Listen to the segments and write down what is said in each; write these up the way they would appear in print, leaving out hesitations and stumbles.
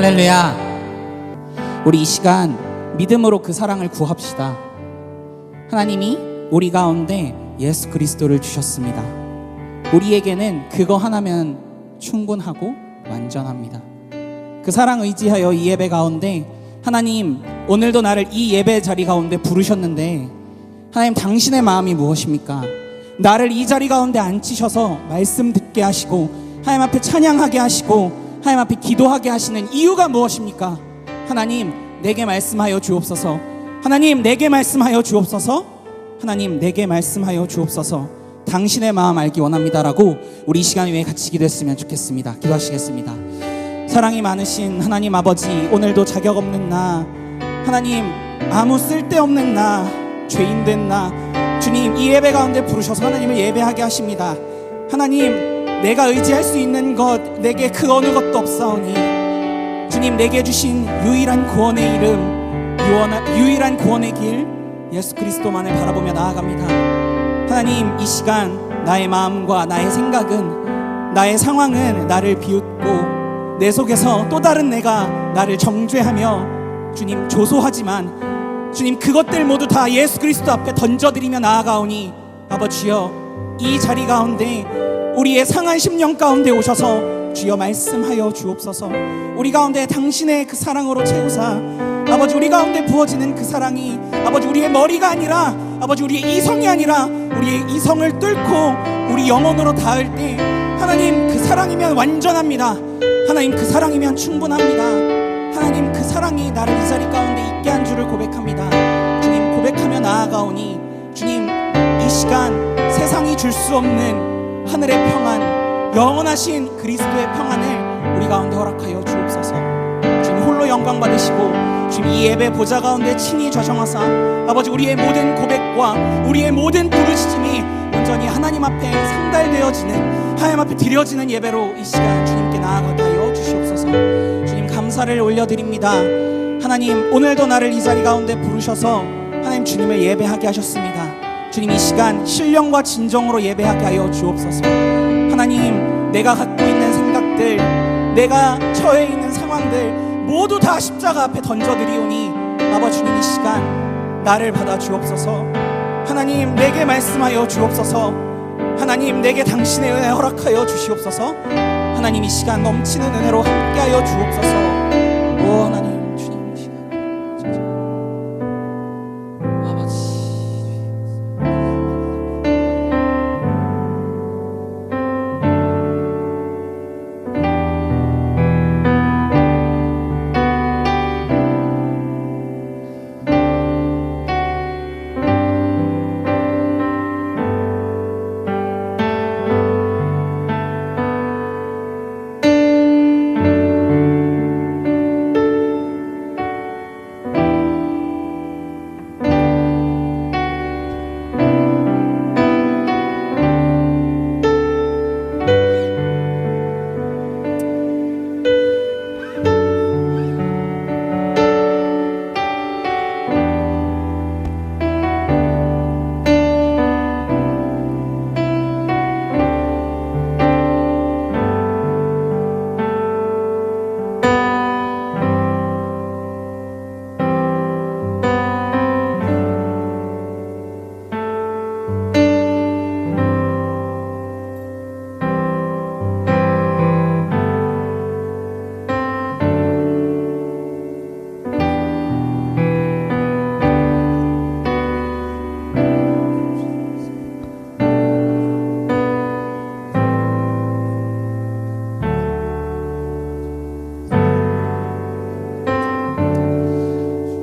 할렐루야. 우리 이 시간 믿음으로 그 사랑을 구합시다. 하나님이 우리 가운데 예수 그리스도를 주셨습니다. 우리에게는 그거 하나면 충분하고 완전합니다. 그 사랑 의지하여 이 예배 가운데 하나님, 오늘도 나를 이 예배 자리 가운데 부르셨는데 하나님, 당신의 마음이 무엇입니까? 나를 이 자리 가운데 앉히셔서 말씀 듣게 하시고 하나님 앞에 찬양하게 하시고 하나님 앞에 기도하게 하시는 이유가 무엇입니까? 하나님, 내게 말씀하여 주옵소서. 하나님, 내게 말씀하여 주옵소서. 하나님, 내게 말씀하여 주옵소서. 당신의 마음 알기 원합니다라고 우리 이 시간 위에 같이 기도했으면 좋겠습니다. 기도하시겠습니다. 사랑이 많으신 하나님 아버지, 오늘도 자격 없는 나, 하나님, 아무 쓸데없는 나, 죄인된 나, 주님, 이 예배 가운데 부르셔서 하나님을 예배하게 하십니다. 하나님, 내가 의지할 수 있는 것, 내게 그 어느 것도 없사오니 주님, 내게 주신 유일한 구원의 이름, 유일한 구원의 길 예수 그리스도만을 바라보며 나아갑니다. 하나님, 이 시간 나의 마음과 나의 생각은, 나의 상황은 나를 비웃고 내 속에서 또 다른 내가 나를 정죄하며 주님 조소하지만 주님, 그것들 모두 다 예수 그리스도 앞에 던져드리며 나아가오니 아버지여, 이 자리 가운데 우리의 상한 심령 가운데 오셔서 주여 말씀하여 주옵소서. 우리 가운데 당신의 그 사랑으로 채우사 아버지, 우리 가운데 부어지는 그 사랑이 아버지, 우리의 머리가 아니라 아버지, 우리의 이성이 아니라 우리의 이성을 뚫고 우리 영혼으로 닿을 때 하나님, 그 사랑이면 완전합니다. 하나님, 그 사랑이면 충분합니다. 하나님, 그 사랑이 나를 이 자리 가운데 있게 한 줄을 고백합니다. 주님, 고백하며 나아가오니 주님, 이 시간 세상이 줄 수 없는 하늘의 평안, 영원하신 그리스도의 평안을 우리 가운데 허락하여 주옵소서. 주님, 홀로 영광 받으시고 주님, 이 예배 보좌 가운데 친히 좌정하사 아버지, 우리의 모든 고백과 우리의 모든 부르짖음이 온전히 하나님 앞에 상달되어지는, 하나님 앞에 드려지는 예배로 이 시간 주님께 나아가게 하여 주시옵소서. 주님, 감사를 올려드립니다. 하나님, 오늘도 나를 이 자리 가운데 부르셔서 하나님, 주님을 예배하게 하셨습니다. 주님, 이 시간 신령과 진정으로 예배하게 하여 주옵소서. 하나님, 내가 갖고 있는 생각들, 내가 처해 있는 상황들 모두 다 십자가 앞에 던져드리오니 아버지, 주님, 이 시간 나를 받아 주옵소서. 하나님, 내게 말씀하여 주옵소서. 하나님, 내게 당신의 은혜 허락하여 주시옵소서. 하나님, 이 시간 넘치는 은혜로 함께하여 주옵소서. 오 하나님, 주님, 이 시간 아버지,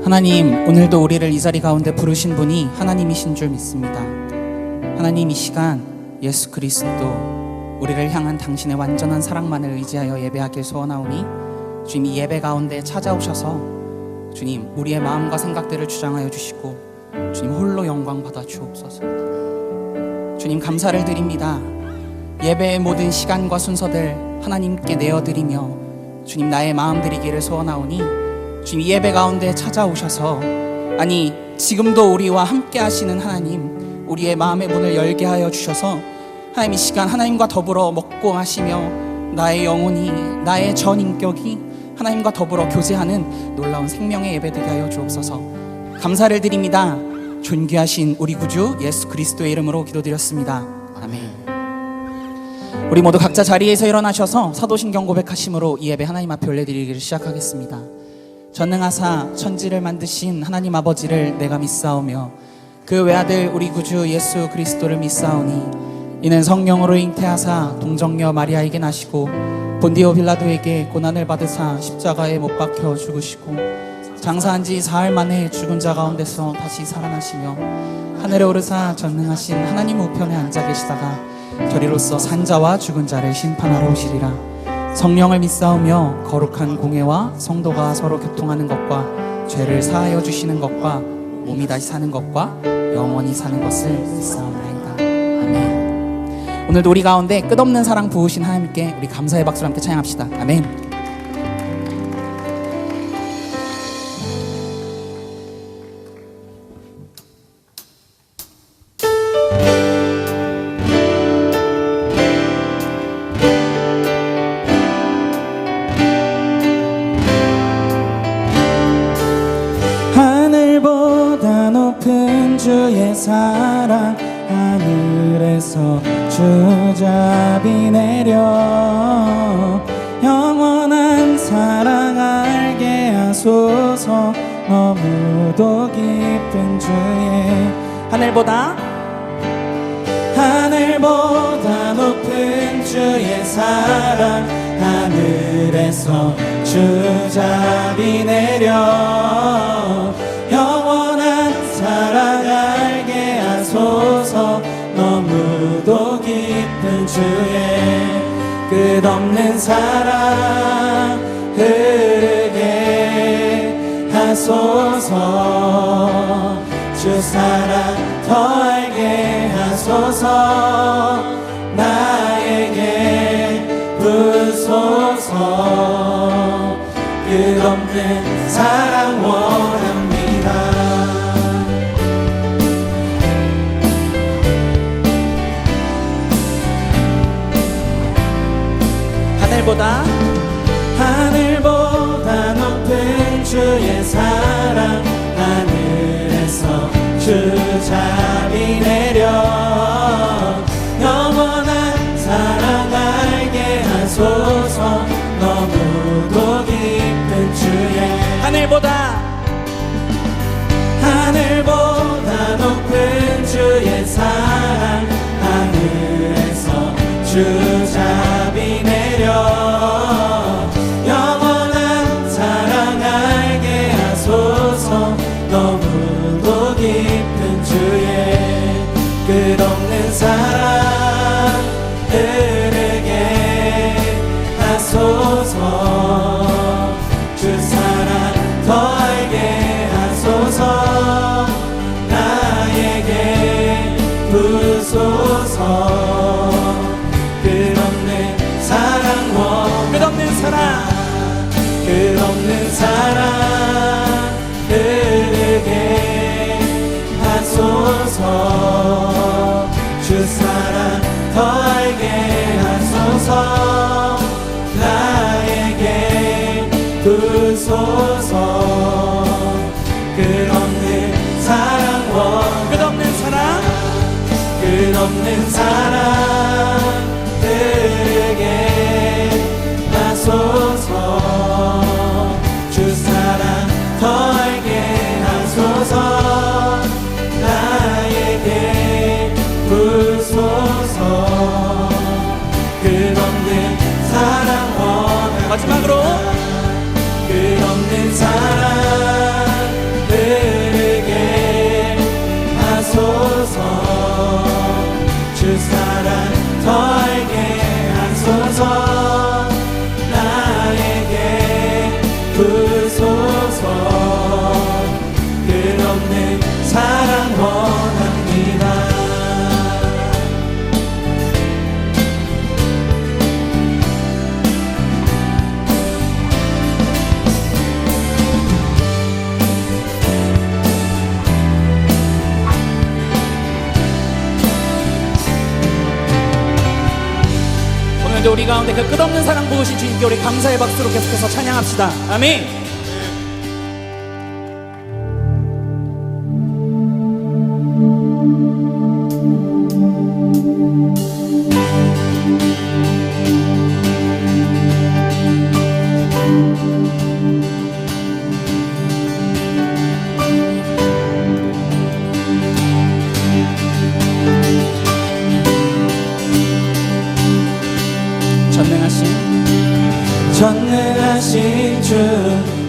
하나님, 오늘도 우리를 이 자리 가운데 부르신 분이 하나님이신 줄 믿습니다. 하나님, 이 시간 예수 그리스도, 우리를 향한 당신의 완전한 사랑만을 의지하여 예배하길 소원하오니 주님, 이 예배 가운데 찾아오셔서 주님, 우리의 마음과 생각들을 주장하여 주시고 주님, 홀로 영광 받아 주옵소서. 주님, 감사를 드립니다. 예배의 모든 시간과 순서들 하나님께 내어드리며 주님, 나의 마음 드리기를 소원하오니 주님, 이 예배 가운데 찾아오셔서, 아니 지금도 우리와 함께 하시는 하나님, 우리의 마음의 문을 열게 하여 주셔서 하나님, 이 시간 하나님과 더불어 먹고 마시며 나의 영혼이, 나의 전 인격이 하나님과 더불어 교제하는 놀라운 생명의 예배 되게 하여 주옵소서. 감사를 드립니다. 존귀하신 우리 구주 예수 그리스도의 이름으로 기도드렸습니다. 아멘. 우리 모두 각자 자리에서 일어나셔서 사도신경 고백하심으로 이 예배 하나님 앞에 올려드리기를 시작하겠습니다. 전능하사 천지를 만드신 하나님 아버지를 내가 믿사오며 그 외아들 우리 구주 예수 그리스도를 믿사오니 이는 성령으로 잉태하사 동정녀 마리아에게 나시고 본디오 빌라도에게 고난을 받으사 십자가에 못 박혀 죽으시고 장사한 지 사흘 만에 죽은 자 가운데서 다시 살아나시며 하늘에 오르사 전능하신 하나님 우편에 앉아 계시다가 저리로서 산자와 죽은 자를 심판하러 오시리라. 성령을 믿사오며 거룩한 공회와 성도가 서로 교통하는 것과 죄를 사하여 주시는 것과 몸이 다시 사는 것과 영원히 사는 것을 믿사옵나이다. 아멘. 오늘도 우리 가운데 끝없는 사랑 부으신 하나님께 우리 감사의 박수로 함께 찬양합시다. 아멘. 하늘보다 높은 주의 사랑 하늘에서 주잡이 내려 영원한 사랑 알게 하소서. 너무도 깊은 주의 하늘보다 높은 주의 사랑 하늘에서 주잡이 내려 영원한 사랑 알게 하소서. 너무도 깊은 주의 끝없는 사랑 흐르게 하소서. 주 사랑 더 알게 하소서. 나에게 부소서. 끝없는 사랑 원합니다. 하늘보다 높은 주의 사랑 하늘에서 주잡이 내려 영원한 사랑 알게 하소서. 너무도 깊은 주의 하늘보다 높은 주의 사랑 하늘에서 주잡이 내려 영원한 사랑 알게 하소서. 너무도 깊은 주의 끝없는 사랑 흐르게 하소서. 주 사랑 더 알게 하소서. 나에게 부소서. 끝없는 사랑 흐르게 하소서. 주 사랑 더 알게 하소서. 나에게 부소서. 끝없는 사랑 흐르게 하소서. 주 사랑 더 알게 하소서. 나에게 부소서. 끝없는 사랑 원합니다. 마지막으로 끝없는 사랑 흐르게 하소서. 주 사랑 더 오늘도 우리 가운데 그 끝없는 사랑 부으신 주님께 우리 감사의 박수로 계속해서 찬양합시다. 아멘. 전능하신 주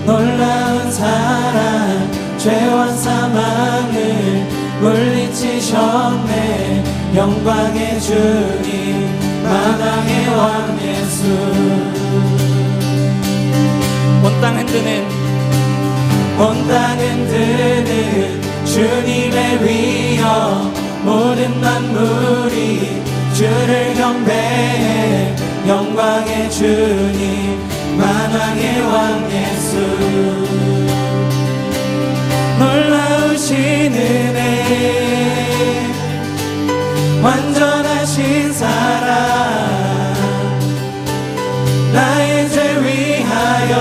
놀라운 사랑 죄와 사망을 물리치셨네. 영광의 주님 만왕의 왕 예수. 온 땅 흔드는 주님의 위엄 모든 만물이 주를 경배해. 영광의 주님 만왕의 왕 예수. 놀라우신 은혜 완전하신 사랑 나의 죄 위하여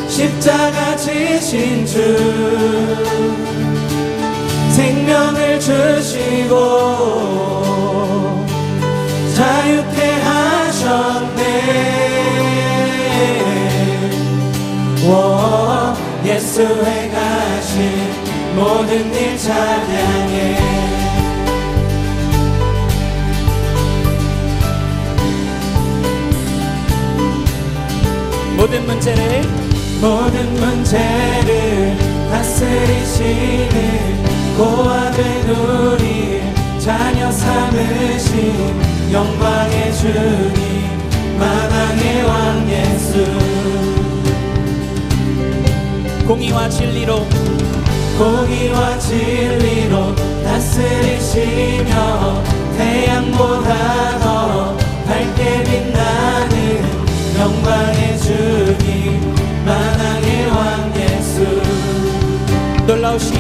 십자가 지신 주 생명을 주시고 자유케 하셨네. 오, 예수의 가신 모든 일 찬양해. 모든 문제를 다스리시는 고아된 우리 자녀 삼으신 영광의 주님 만왕의 왕 예수. 공의와 진리로 다스리시며 태양보다 더 밝게 빛나는 영광의 주님 만왕의 왕 예수. 놀라우신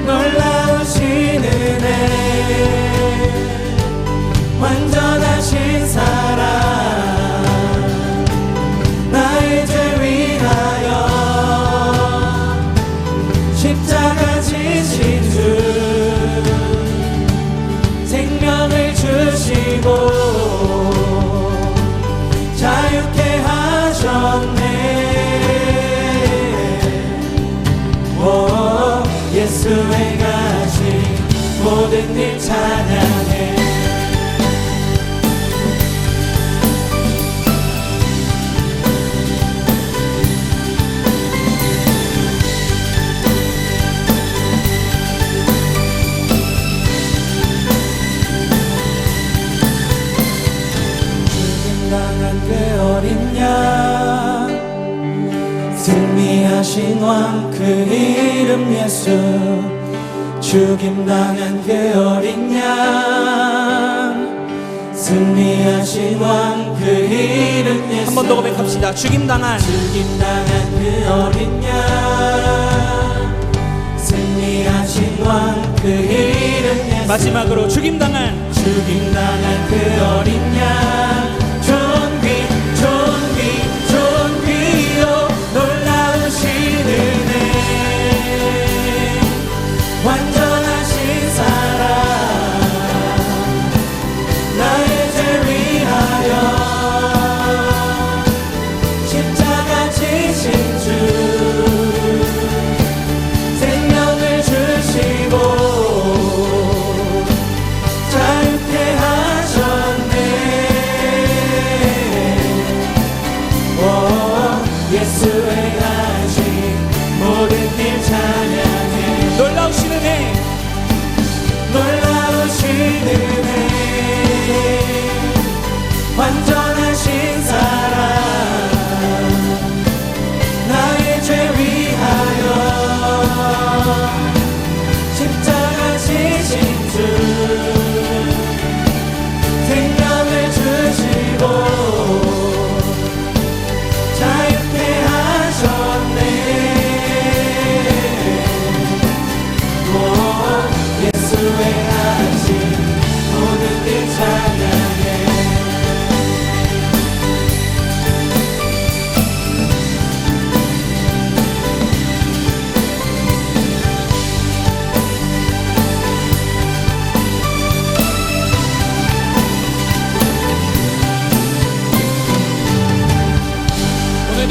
은혜 완전하신 사랑 나의 죄 위하여 십자가 지신 주 생명을 주시고 자유케 하셨네. 오, 예수의 가신 모든 일 찬양해. 죽임당한 그 어린 양 승리하신 왕 그 이름 예수. 죽임당한 그 어린 양 승리하신 왕 그 이름 예수. 한 번 더 고백합시다. 죽임당한 그 어린 양 승리하신 왕 그 이름 예수. 마지막으로 죽임당한 그 어린 양 좋은 귀로 놀라우신 은혜 완전하신 사랑 나의 죄 위하여 십자가 지신 주 생명을 주시고 자유케 하셨네.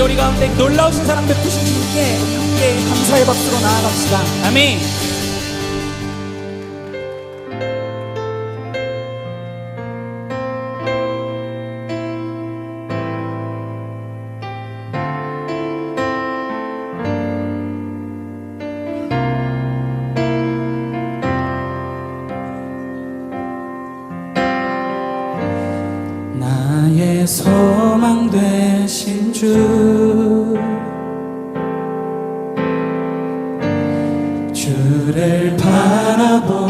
우리 가운데 놀라우신 사랑 베푸신 주님께 함께 감사의 박수로 나아갑시다. 아멘. 나의 소망 되신 주, 주를 바라봅니다.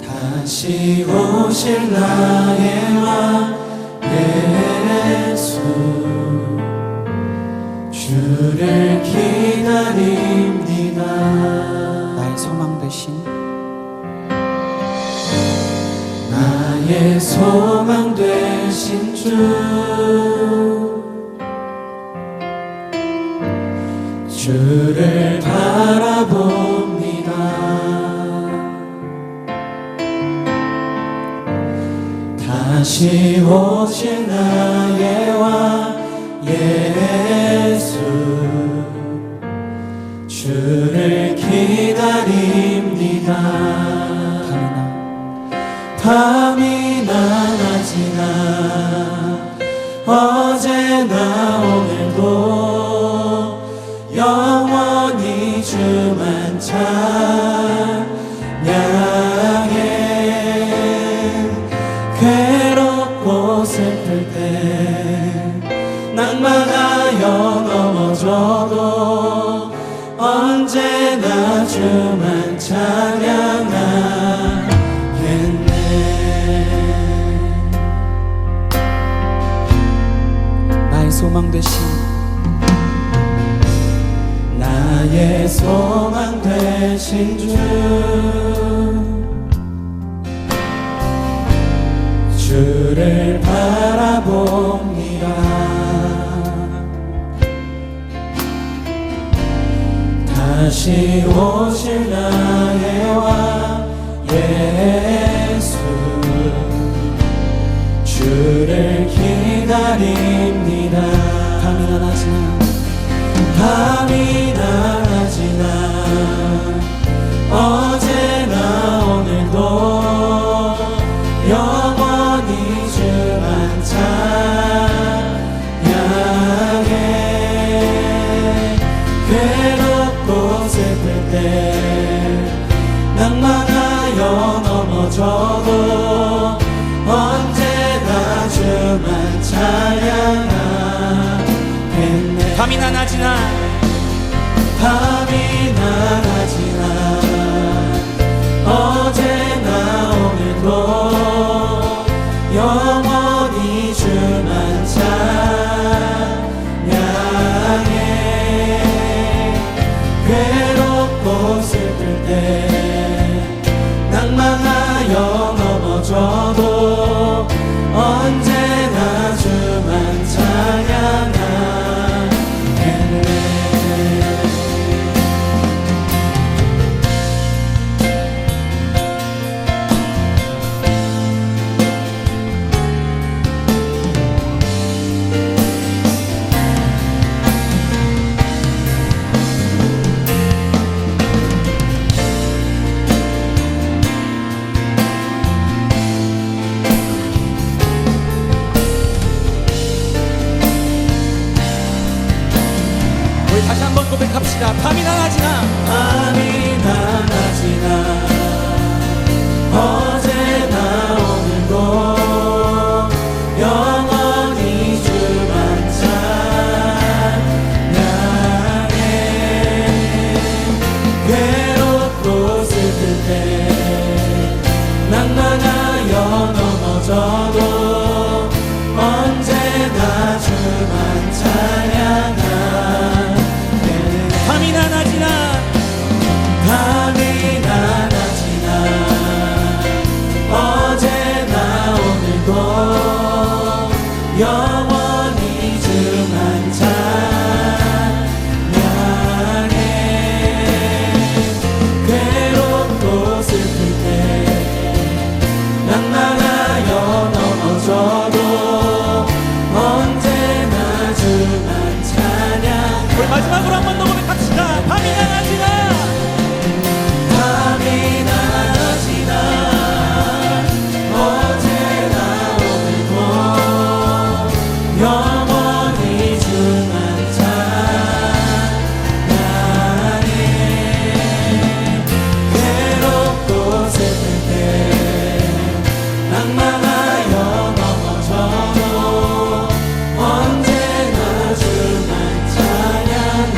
다시 오실 나의 왕 예수, 주를 기다립니다. 나의 소망 되신, 나의 소망 되신 주, 주를 바라봅니다. 다시 오실 나의 왕 예수, 주를 기다립니다. 밤이나 낮이나 어제나 오늘도 영원히 주만 찬양해. 괴롭고 슬플 때 낭만하여 넘어져도 언제나 주만 찬양하겠네. 나의 소망 되신, 나의 소망 되신 주, 주를 바라봅니다. 다시 오실 나의 왕 예수, 주를 기다립니다. 밤이나 낮이나, 밤이나 낮이나 어제나 오늘도 영원히 주만 찬양해. 괴롭고 슬플 때 낭만하여 넘어져도 언제나 주만 찬양하겠네. 밤이나 낮이나, 밤이나 낮이나 어제나 오늘도 영원히 주만 찬양해. 괴롭고 슬플 때 낭만하여 넘어져도 언제나 주만 찬양하겠네. 다시 한번 고백합시다. 밤이나 낮이나, 밤이나 낮이나 어제나 오늘도 영원히 주만 찬양해. 괴롭고 슬플 때 낭만하여 넘어져도 언제나 주만 찬양하. 밤이나 낮이나, 밤이나 낮이나 한 번 더 고백합시다. 밤이 낮이나 밤이 낮이나 어제나 오늘도 영원히 주만 찬양해. 괴롭고 슬플 때 낭만하여 넘어져도 언제나 주만 찬양하겠네.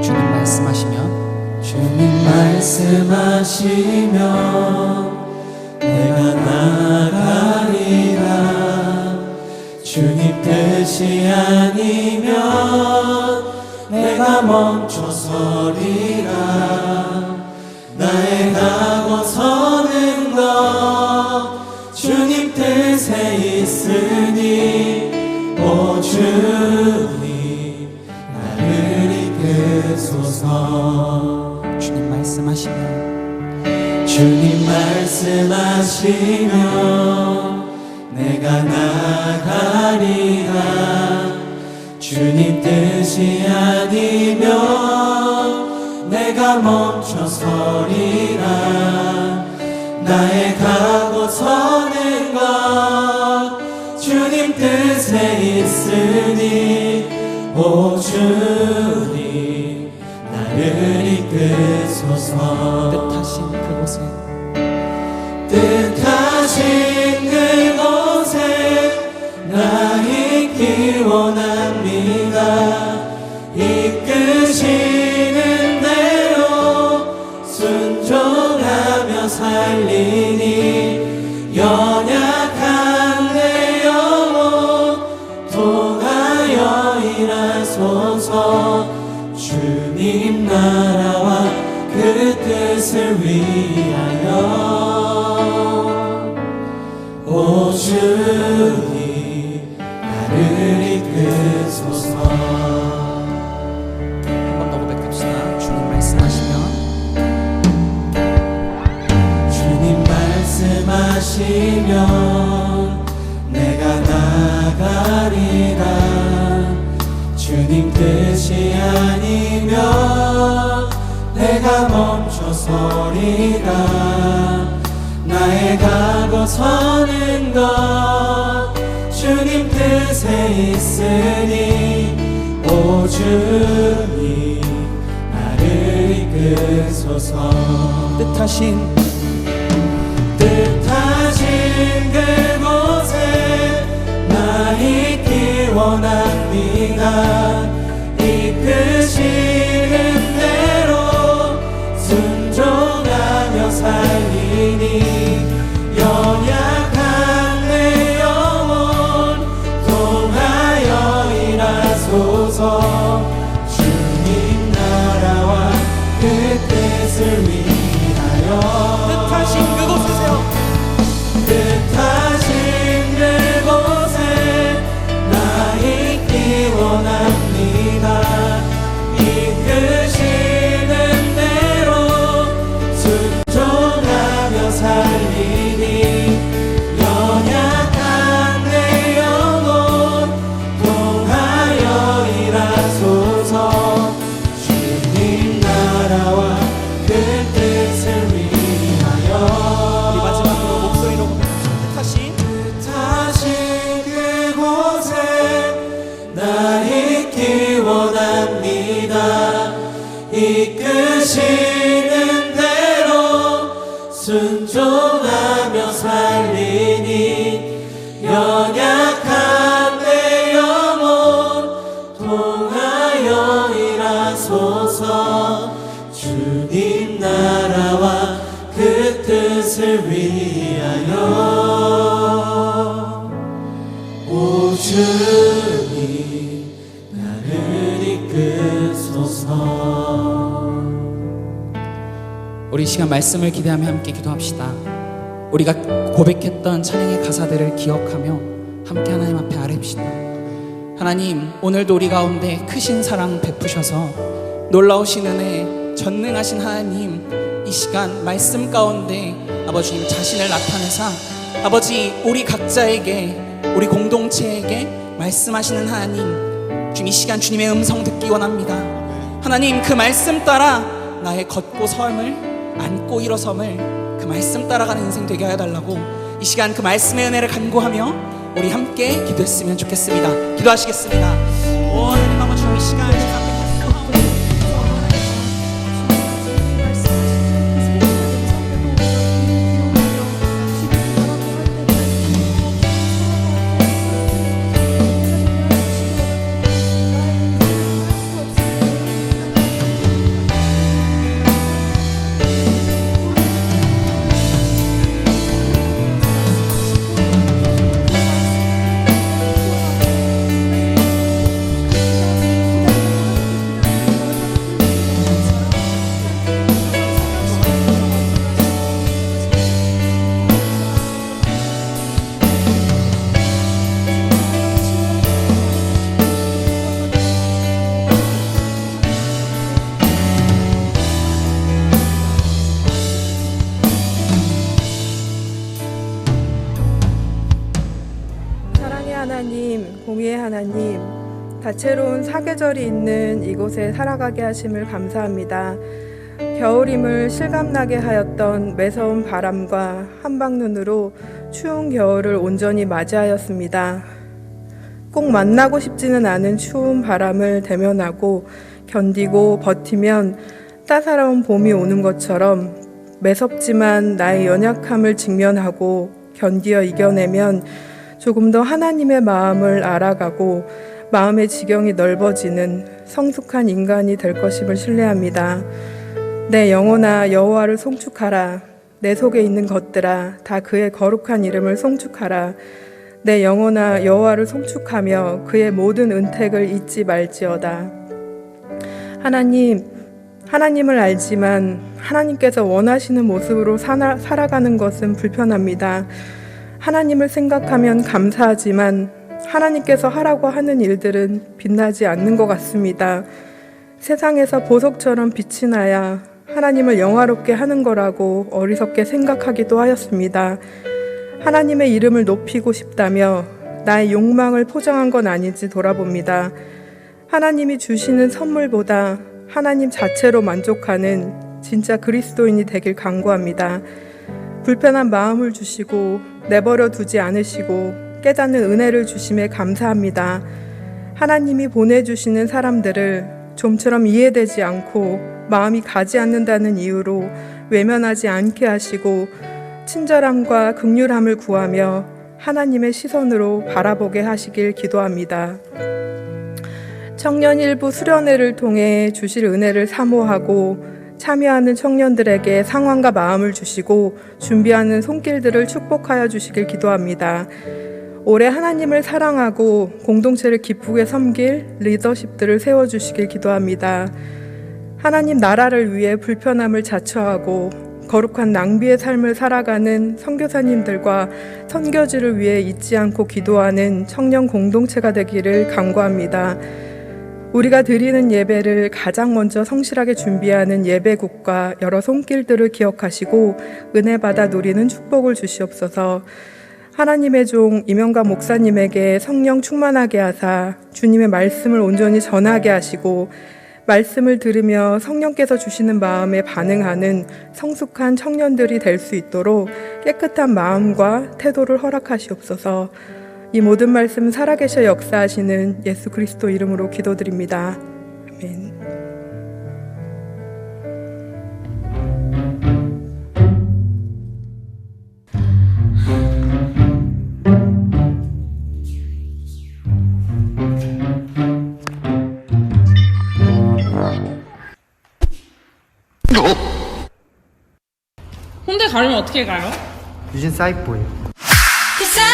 주님 말씀하시면 주님 말씀하시면 내가 나가리라. 주님 뜻이 아니면 내가 멈춰서리라. 나의 가고 서는 것 주님 뜻에 있으니 오 주님 나를 이끄소서. 주님 말씀하시면 주님 말씀하시면 내가 나가리라. 주님 뜻이 아니면 내가 멈춰서리라. 나의 가고 서는 것 주님 뜻에 있으니 오 주님 나를 이끄소서. 뜻하신 그곳에 뜻하신 그곳에 나 있기 원합니다. 이끄시는 대로 순종하며 살리니 연약한 내 영혼 통하여 일하소서. 주님 나라와 그 뜻을 위하여 오 주님 나를 이끄소서. 한 번 더 고백합시다. 주님 말씀하시면 주님 말씀하시면 내가 나가리라. 주님 뜻이 아니면 내가 멈춰서리라. 나의 가고 서는 것 주님 뜻에 있으니 오 주님 나를 이끄소서. 뜻하신 그곳에 나 있기 원합니다. 이끄시는 대로 순종하며 살리니 연약한 내 영혼 통하여 일하소서. 주님 나라와 그 뜻을 위하여 뜻하신 그곳에서요. 뜻하신 그곳에 나 있기 원합니다. 이끄시는 대로 순종하며 살리니 연약한 내 영혼 통하여 일하소서. 주님 나라와 그 뜻을 위하여 우리 마지막으로 목소리로 고백합시다. 뜻하신 그곳에 나 있기 원합니다. 이끄시는 대로 순종하며 살리니 연약한 내 영혼 통하여 일하소서. 주님 나라와 그 뜻을 위하여 오 주님 나를 이끄소서. 우리 이 시간 말씀을 기대하며 함께 기도합시다. 우리가 고백했던 찬양의 가사들을 기억하며 함께 하나님 앞에 아뢰봅시다. 하나님, 오늘도 우리 가운데 크신 사랑 베푸셔서 놀라우신 은혜, 전능하신 하나님, 이 시간 말씀 가운데 아버지 자신을 나타내사 아버지 우리 각자에게, 우리 공동체에게 말씀하시는 하나님, 주님 이 시간 주님의 음성 듣기 원합니다. 하나님, 그 말씀 따라 나의 걷고 섬을, 앉고 일어섬을 그 말씀 따라가는 인생 되게 해달라고 이 시간 그 말씀의 은혜를 간구하며 우리 함께 기도했으면 좋겠습니다. 기도하시겠습니다. 오 하나님 아버지, 이 시간 하나님, 공의의 하나님, 다채로운 사계절이 있는 이곳에 살아가게 하심을 감사합니다. 겨울임을 실감나게 하였던 매서운 바람과 한방눈으로 추운 겨울을 온전히 맞이하였습니다. 꼭 만나고 싶지는 않은 추운 바람을 대면하고 견디고 버티면 따사로운 봄이 오는 것처럼 매섭지만 나의 연약함을 직면하고 견디어 이겨내면 조금 더 하나님의 마음을 알아가고 마음의 지경이 넓어지는 성숙한 인간이 될 것임을 신뢰합니다. 내 영혼아 여호와를 송축하라. 내 속에 있는 것들아 다 그의 거룩한 이름을 송축하라. 내 영혼아 여호와를 송축하며 그의 모든 은택을 잊지 말지어다. 하나님을 알지만 하나님께서 원하시는 모습으로 살아가는 것은 불편합니다. 하나님을 생각하면 감사하지만 하나님께서 하라고 하는 일들은 빛나지 않는 것 같습니다. 세상에서 보석처럼 빛이 나야 하나님을 영화롭게 하는 거라고 어리석게 생각하기도 하였습니다. 하나님의 이름을 높이고 싶다며 나의 욕망을 포장한 건 아닌지 돌아봅니다. 하나님이 주시는 선물보다 하나님 자체로 만족하는 진짜 그리스도인이 되길 간구합니다. 불편한 마음을 주시고 내버려 두지 않으시고 깨닫는 은혜를 주심에 감사합니다. 하나님이 보내주시는 사람들을 좀처럼 이해되지 않고 마음이 가지 않는다는 이유로 외면하지 않게 하시고 친절함과 긍휼함을 구하며 하나님의 시선으로 바라보게 하시길 기도합니다. 청년일부 수련회를 통해 주실 은혜를 사모하고 참여하는 청년들에게 상황과 마음을 주시고 준비하는 손길들을 축복하여 주시길 기도합니다. 올해 하나님을 사랑하고 공동체를 기쁘게 섬길 리더십들을 세워주시길 기도합니다. 하나님 나라를 위해 불편함을 자처하고 거룩한 낭비의 삶을 살아가는 선교사님들과 선교지를 위해 잊지 않고 기도하는 청년 공동체가 되기를 간구합니다. 우리가 드리는 예배를 가장 먼저 성실하게 준비하는 예배국과 여러 손길들을 기억하시고 은혜 받아 누리는 축복을 주시옵소서. 하나님의 종 임영가 목사님에게 성령 충만하게 하사 주님의 말씀을 온전히 전하게 하시고 말씀을 들으며 성령께서 주시는 마음에 반응하는 성숙한 청년들이 될 수 있도록 깨끗한 마음과 태도를 허락하시옵소서. 이 모든 말씀 살아계셔 역사하시는 예수 그리스도 이름으로 기도드립니다. 아멘. 홍대 가려면 어떻게 가요? 유진 사이보이. Cause I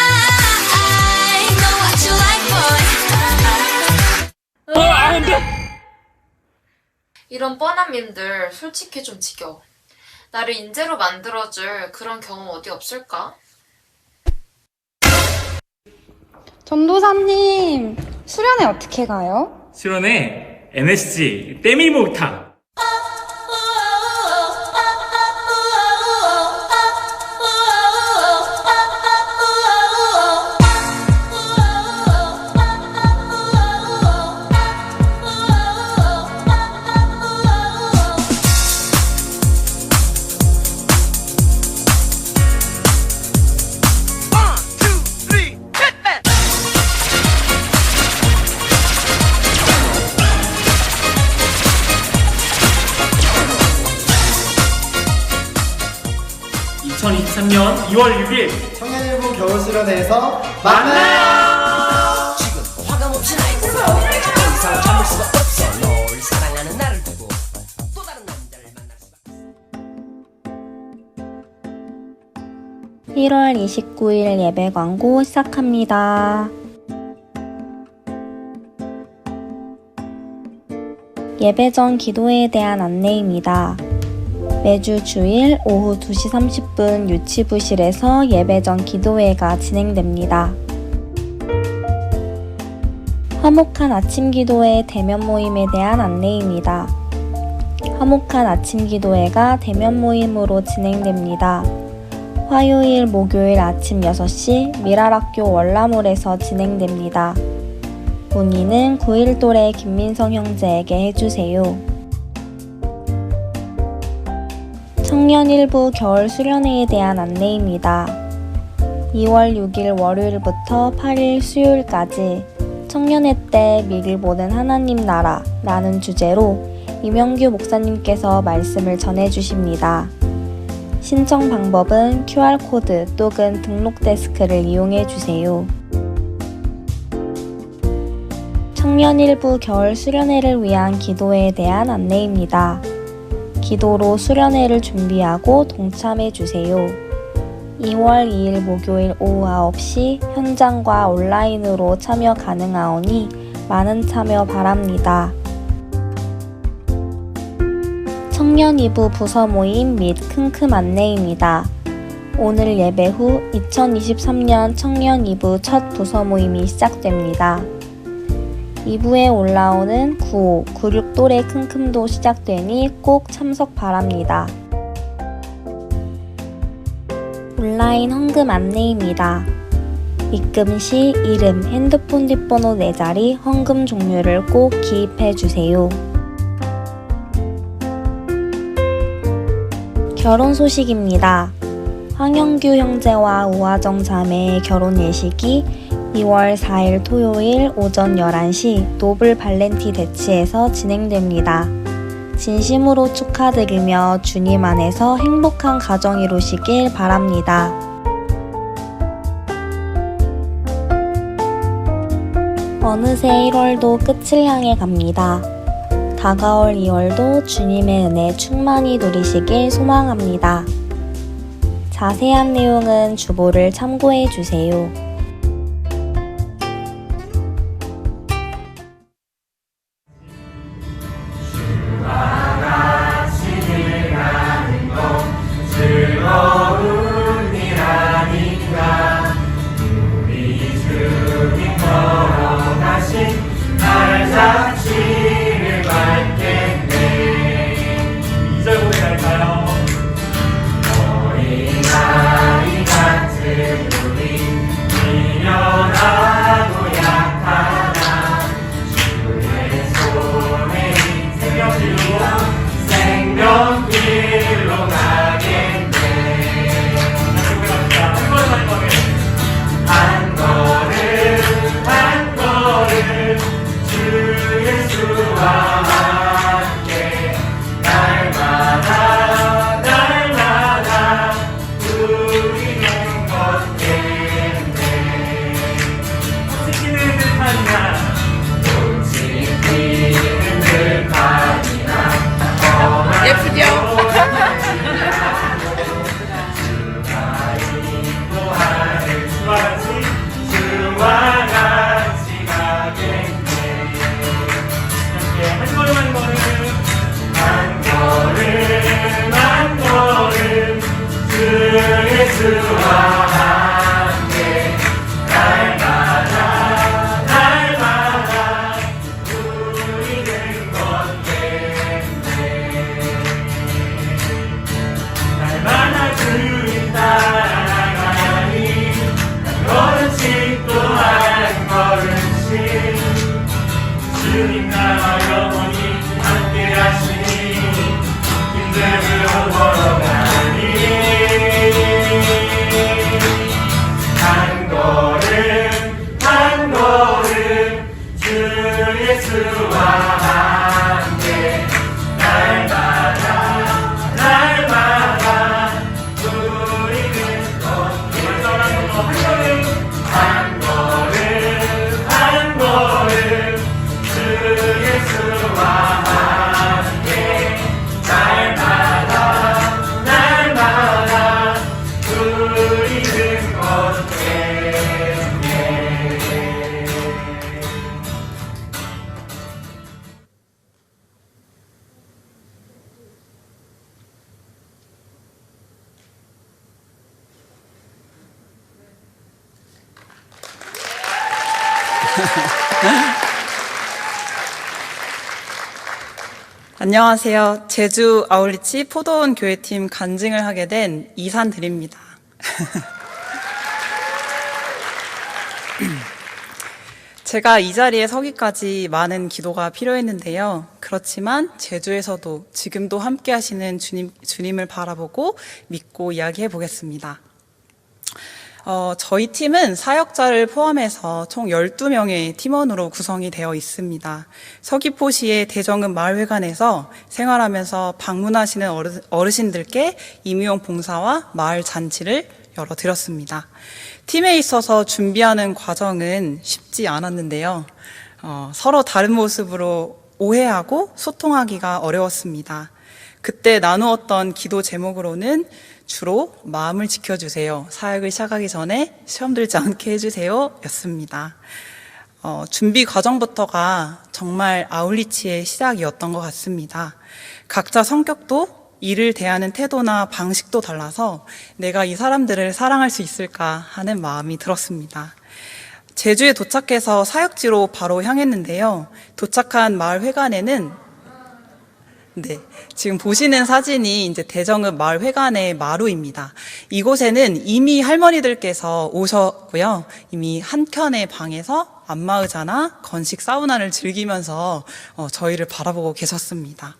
know what you like, boy. 안 돼! 이런 뻔한 밈들 솔직히 좀 지겨워. 나를 인재로 만들어줄 그런 경험 어디 없을까? 전도사님, 수련회 어떻게 가요? 수련회 NSG 떼밀 목욕탕. (2023년 2월 6일) 청년일부 겨울수련회에서 만나요! 지금 화감 없이 날 있어 더 이상 참을 수가 없어 널 사랑하는 나를 두고 또 다른 남자를 만날 수가 1월 29일 예배 광고 시작합니다. 예배 전 기도회에 대한 안내입니다. 매주 주일 오후 2시 30분 유치부실에서 예배 전 기도회가 진행됩니다. 화목한 아침 기도회 대면 모임에 대한 안내입니다. 화목한 아침 기도회가 대면 모임으로 진행됩니다. 화요일, 목요일 아침 6시 미랄학교 월라몰에서 진행됩니다. 문의는 9일 또래 김민성 형제에게 해주세요. 청년일부 겨울 수련회에 대한 안내입니다. 2월 6일 월요일부터 8일 수요일까지 청년회 때 미리 보는 하나님 나라 라는 주제로 이명규 목사님께서 말씀을 전해주십니다. 신청 방법은 QR코드 또는 등록 데스크를 이용해주세요. 청년일부 겨울 수련회를 위한 기도회에 대한 안내입니다. 기도로 수련회를 준비하고 동참해주세요. 2월 2일 목요일 오후 9시 현장과 온라인으로 참여 가능하오니 많은 참여 바랍니다. 청년 2부 부서 모임 및 큼큼 안내입니다. 오늘 예배 후 2023년 청년 2부 첫 부서 모임이 시작됩니다. 2부에 올라오는 95, 96 또래 큼큼도 시작되니 꼭 참석 바랍니다. 온라인 헌금 안내입니다. 입금 시 이름, 핸드폰 뒷번호 4자리, 헌금 종류를 꼭 기입해주세요. 결혼 소식입니다. 황영규 형제와 우화정 자매의 결혼 예식이 2월 4일 토요일 오전 11시 노블 발렌티 대치에서 진행됩니다. 진심으로 축하드리며 주님 안에서 행복한 가정 이루시길 바랍니다. 어느새 1월도 끝을 향해 갑니다. 다가올 2월도 주님의 은혜 충만히 누리시길 소망합니다. 자세한 내용은 주보를 참고해 주세요. 즐거운 일 아닌가 우리 주님 걸어가신 날잔치를 밝겠네 2절 고백할까요? 어린아이 같은 우리 한 걸음 한 걸음 주 예수와 함께 날마다 날마다 우리는 한 걸음 한 걸음 주 예수와 함께 날마다 날마다 우리는 걷게 안녕하세요. 제주 아울리치 포도원 교회팀 간증을 하게 된 이산들입니다. 제가 이 자리에 서기까지 많은 기도가 필요했는데요. 그렇지만 제주에서도 지금도 함께 하시는 주님을 바라보고 믿고 이야기해 보겠습니다. 저희 팀은 사역자를 포함해서 총 12명의 팀원으로 구성이 되어 있습니다. 서귀포시의 대정읍 마을회관에서 생활하면서 방문하시는 어르신들께 임의용 봉사와 마을 잔치를 열어드렸습니다. 팀에 있어서 준비하는 과정은 쉽지 않았는데요. 서로 다른 모습으로 오해하고 소통하기가 어려웠습니다. 그때 나누었던 기도 제목으로는 주로 마음을 지켜주세요. 사역을 시작하기 전에 시험 들지 않게 해주세요. 였습니다. 준비 과정부터가 정말 아울리치의 시작이었던 것 같습니다. 각자 성격도 일을 대하는 태도나 방식도 달라서 내가 이 사람들을 사랑할 수 있을까 하는 마음이 들었습니다. 제주에 도착해서 사역지로 바로 향했는데요. 도착한 마을 회관에는 지금 보시는 사진이 이제 대정읍 마을 회관의 마루입니다. 이곳에는 이미 할머니들께서 오셨고요. 이미 한켠의 방에서 안마의자나 건식 사우나를 즐기면서 저희를 바라보고 계셨습니다.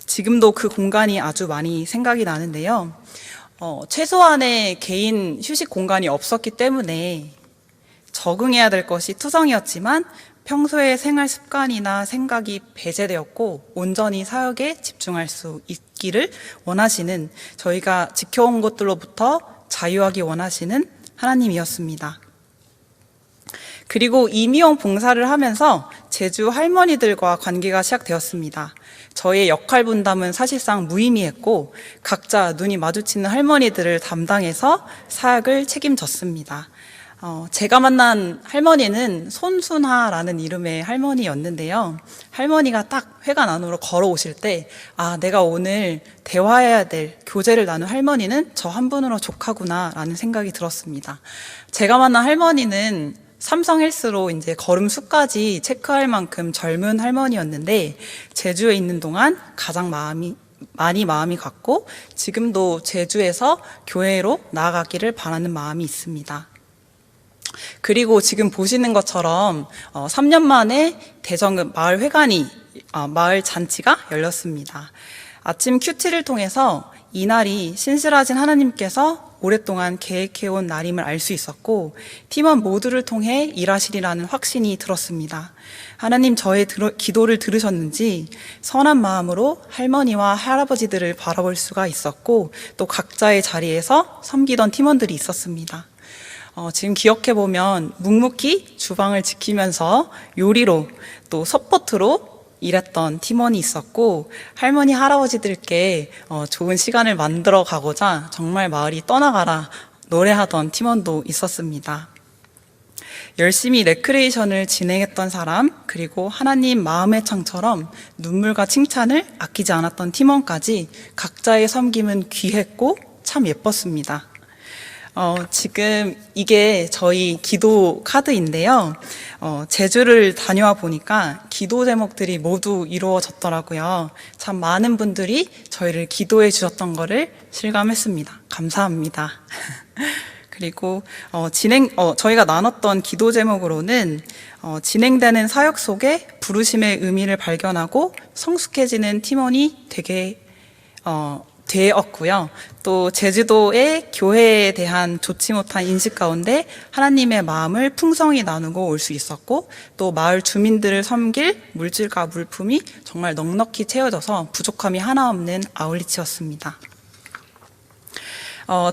지금도 그 공간이 아주 많이 생각이 나는데요. 최소한의 개인 휴식 공간이 없었기 때문에 적응해야 될 것이 투성이었지만 평소의 생활 습관이나 생각이 배제되었고 온전히 사역에 집중할 수 있기를 원하시는, 저희가 지켜온 것들로부터 자유하기 원하시는 하나님이었습니다. 그리고 임의용 봉사를 하면서 제주 할머니들과 관계가 시작되었습니다. 저희의 역할 분담은 사실상 무의미했고 각자 눈이 마주치는 할머니들을 담당해서 사역을 책임졌습니다. 제가 만난 할머니는 손순하라는 이름의 할머니였는데요. 할머니가 딱 회관 안으로 걸어오실 때 내가 오늘 대화해야 될, 교제를 나눌 할머니는 저 한 분으로 족하구나 라는 생각이 들었습니다. 제가 만난 할머니는 삼성 헬스로 이제 걸음 수까지 체크할 만큼 젊은 할머니였는데 제주에 있는 동안 가장 많이 마음이 갔고 지금도 제주에서 교회로 나아가기를 바라는 마음이 있습니다. 그리고 지금 보시는 것처럼 3년 만에 대정읍 마을 회관이 마을 잔치가 열렸습니다. 아침 큐티를 통해서 이날이 신실하신 하나님께서 오랫동안 계획해온 날임을 알 수 있었고 팀원 모두를 통해 일하시리라는 확신이 들었습니다. 하나님 저의 기도를 들으셨는지 선한 마음으로 할머니와 할아버지들을 바라볼 수가 있었고 또 각자의 자리에서 섬기던 팀원들이 있었습니다. 지금 기억해보면 묵묵히 주방을 지키면서 요리로 또 서포트로 일했던 팀원이 있었고 할머니 할아버지들께 좋은 시간을 만들어 가고자 정말 마을이 떠나가라 노래하던 팀원도 있었습니다. 열심히 레크레이션을 진행했던 사람, 그리고 하나님 마음의 창처럼 눈물과 칭찬을 아끼지 않았던 팀원까지 각자의 섬김은 귀했고 참 예뻤습니다. 지금 이게 저희 기도 카드인데요. 제주를 다녀와 보니까 기도 제목들이 모두 이루어졌더라고요. 참 많은 분들이 저희를 기도해 주셨던 거를 실감했습니다. 감사합니다. 그리고 저희가 나눴던 기도 제목으로는 진행되는 사역 속에 부르심의 의미를 발견하고 성숙해지는 팀원이 되었고요. 또 제주도의 교회에 대한 좋지 못한 인식 가운데 하나님의 마음을 풍성히 나누고 올 수 있었고, 또 마을 주민들을 섬길 물질과 물품이 정말 넉넉히 채워져서 부족함이 하나 없는 아울리치였습니다.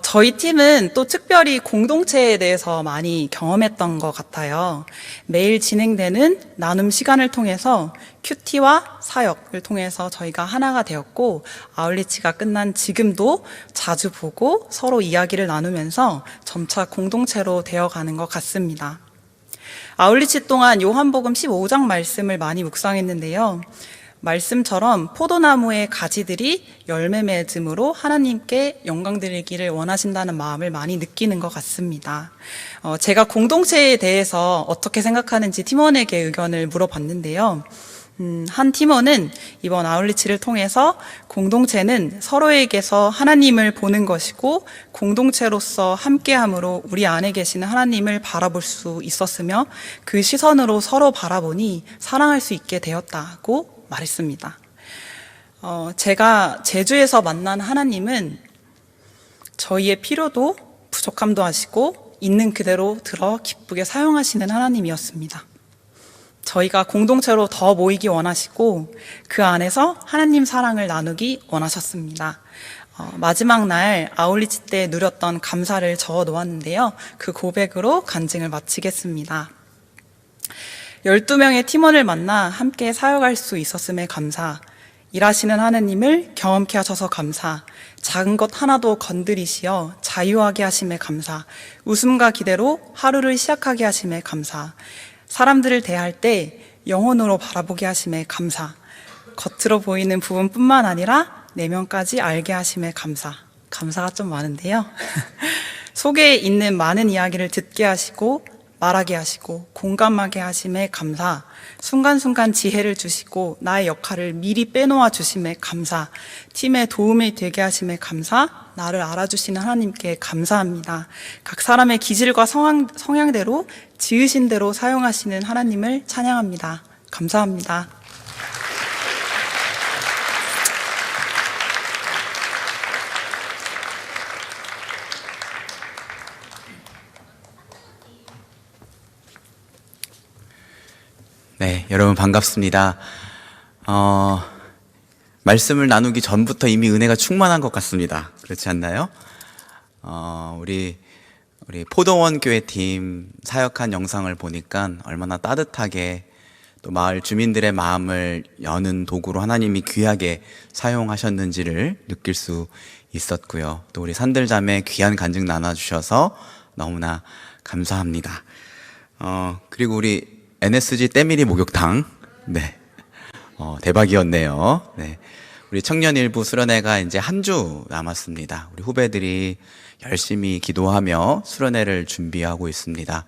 저희 팀은 또 특별히 공동체에 대해서 많이 경험했던 것 같아요. 매일 진행되는 나눔 시간을 통해서 큐티와 사역을 통해서 저희가 하나가 되었고, 아울리치가 끝난 지금도 자주 보고 서로 이야기를 나누면서 점차 공동체로 되어가는 것 같습니다. 아울리치 동안 요한복음 15장 말씀을 많이 묵상했는데요. 말씀처럼 포도나무의 가지들이 열매 맺음으로 하나님께 영광 드리기를 원하신다는 마음을 많이 느끼는 것 같습니다. 제가 공동체에 대해서 어떻게 생각하는지 팀원에게 의견을 물어봤는데요. 한 팀원은 이번 아울리치를 통해서 공동체는 서로에게서 하나님을 보는 것이고, 공동체로서 함께함으로 우리 안에 계시는 하나님을 바라볼 수 있었으며, 그 시선으로 서로 바라보니 사랑할 수 있게 되었다고 말했습니다. 제가 제주에서 만난 하나님은 저희의 필요도 부족함도 아시고 있는 그대로 들어 기쁘게 사용하시는 하나님이었습니다. 저희가 공동체로 더 모이기 원하시고 그 안에서 하나님 사랑을 나누기 원하셨습니다. 마지막 날 아울리치 때 누렸던 감사를 적어 놓았는데요. 그 고백으로 간증을 마치겠습니다. 12명의 팀원을 만나 함께 사역할 수 있었음에 감사, 일하시는 하나님을 경험케 하셔서 감사, 작은 것 하나도 건드리시어 자유하게 하심에 감사, 웃음과 기대로 하루를 시작하게 하심에 감사, 사람들을 대할 때 영혼으로 바라보게 하심에 감사, 겉으로 보이는 부분뿐만 아니라 내면까지 알게 하심에 감사. 감사가 좀 많은데요. 속에 있는 많은 이야기를 듣게 하시고 말하게 하시고 공감하게 하심에 감사, 순간순간 지혜를 주시고 나의 역할을 미리 빼놓아 주심에 감사, 팀에 도움이 되게 하심에 감사, 나를 알아주시는 하나님께 감사합니다. 각 사람의 기질과 성향대로 지으신 대로 사용하시는 하나님을 찬양합니다. 감사합니다. 네, 여러분 반갑습니다. 말씀을 나누기 전부터 이미 은혜가 충만한 것 같습니다. 그렇지 않나요? 우리 포도원 교회 팀 사역한 영상을 보니까 얼마나 따뜻하게 또 마을 주민들의 마음을 여는 도구로 하나님이 귀하게 사용하셨는지를 느낄 수 있었고요. 또 우리 산들자매 귀한 간증 나눠주셔서 너무나 감사합니다. 그리고 우리 NSG 때밀이 목욕탕, 네, 대박이었네요. 네, 우리 청년일부 수련회가 이제 한 주 남았습니다. 우리 후배들이 열심히 기도하며 수련회를 준비하고 있습니다.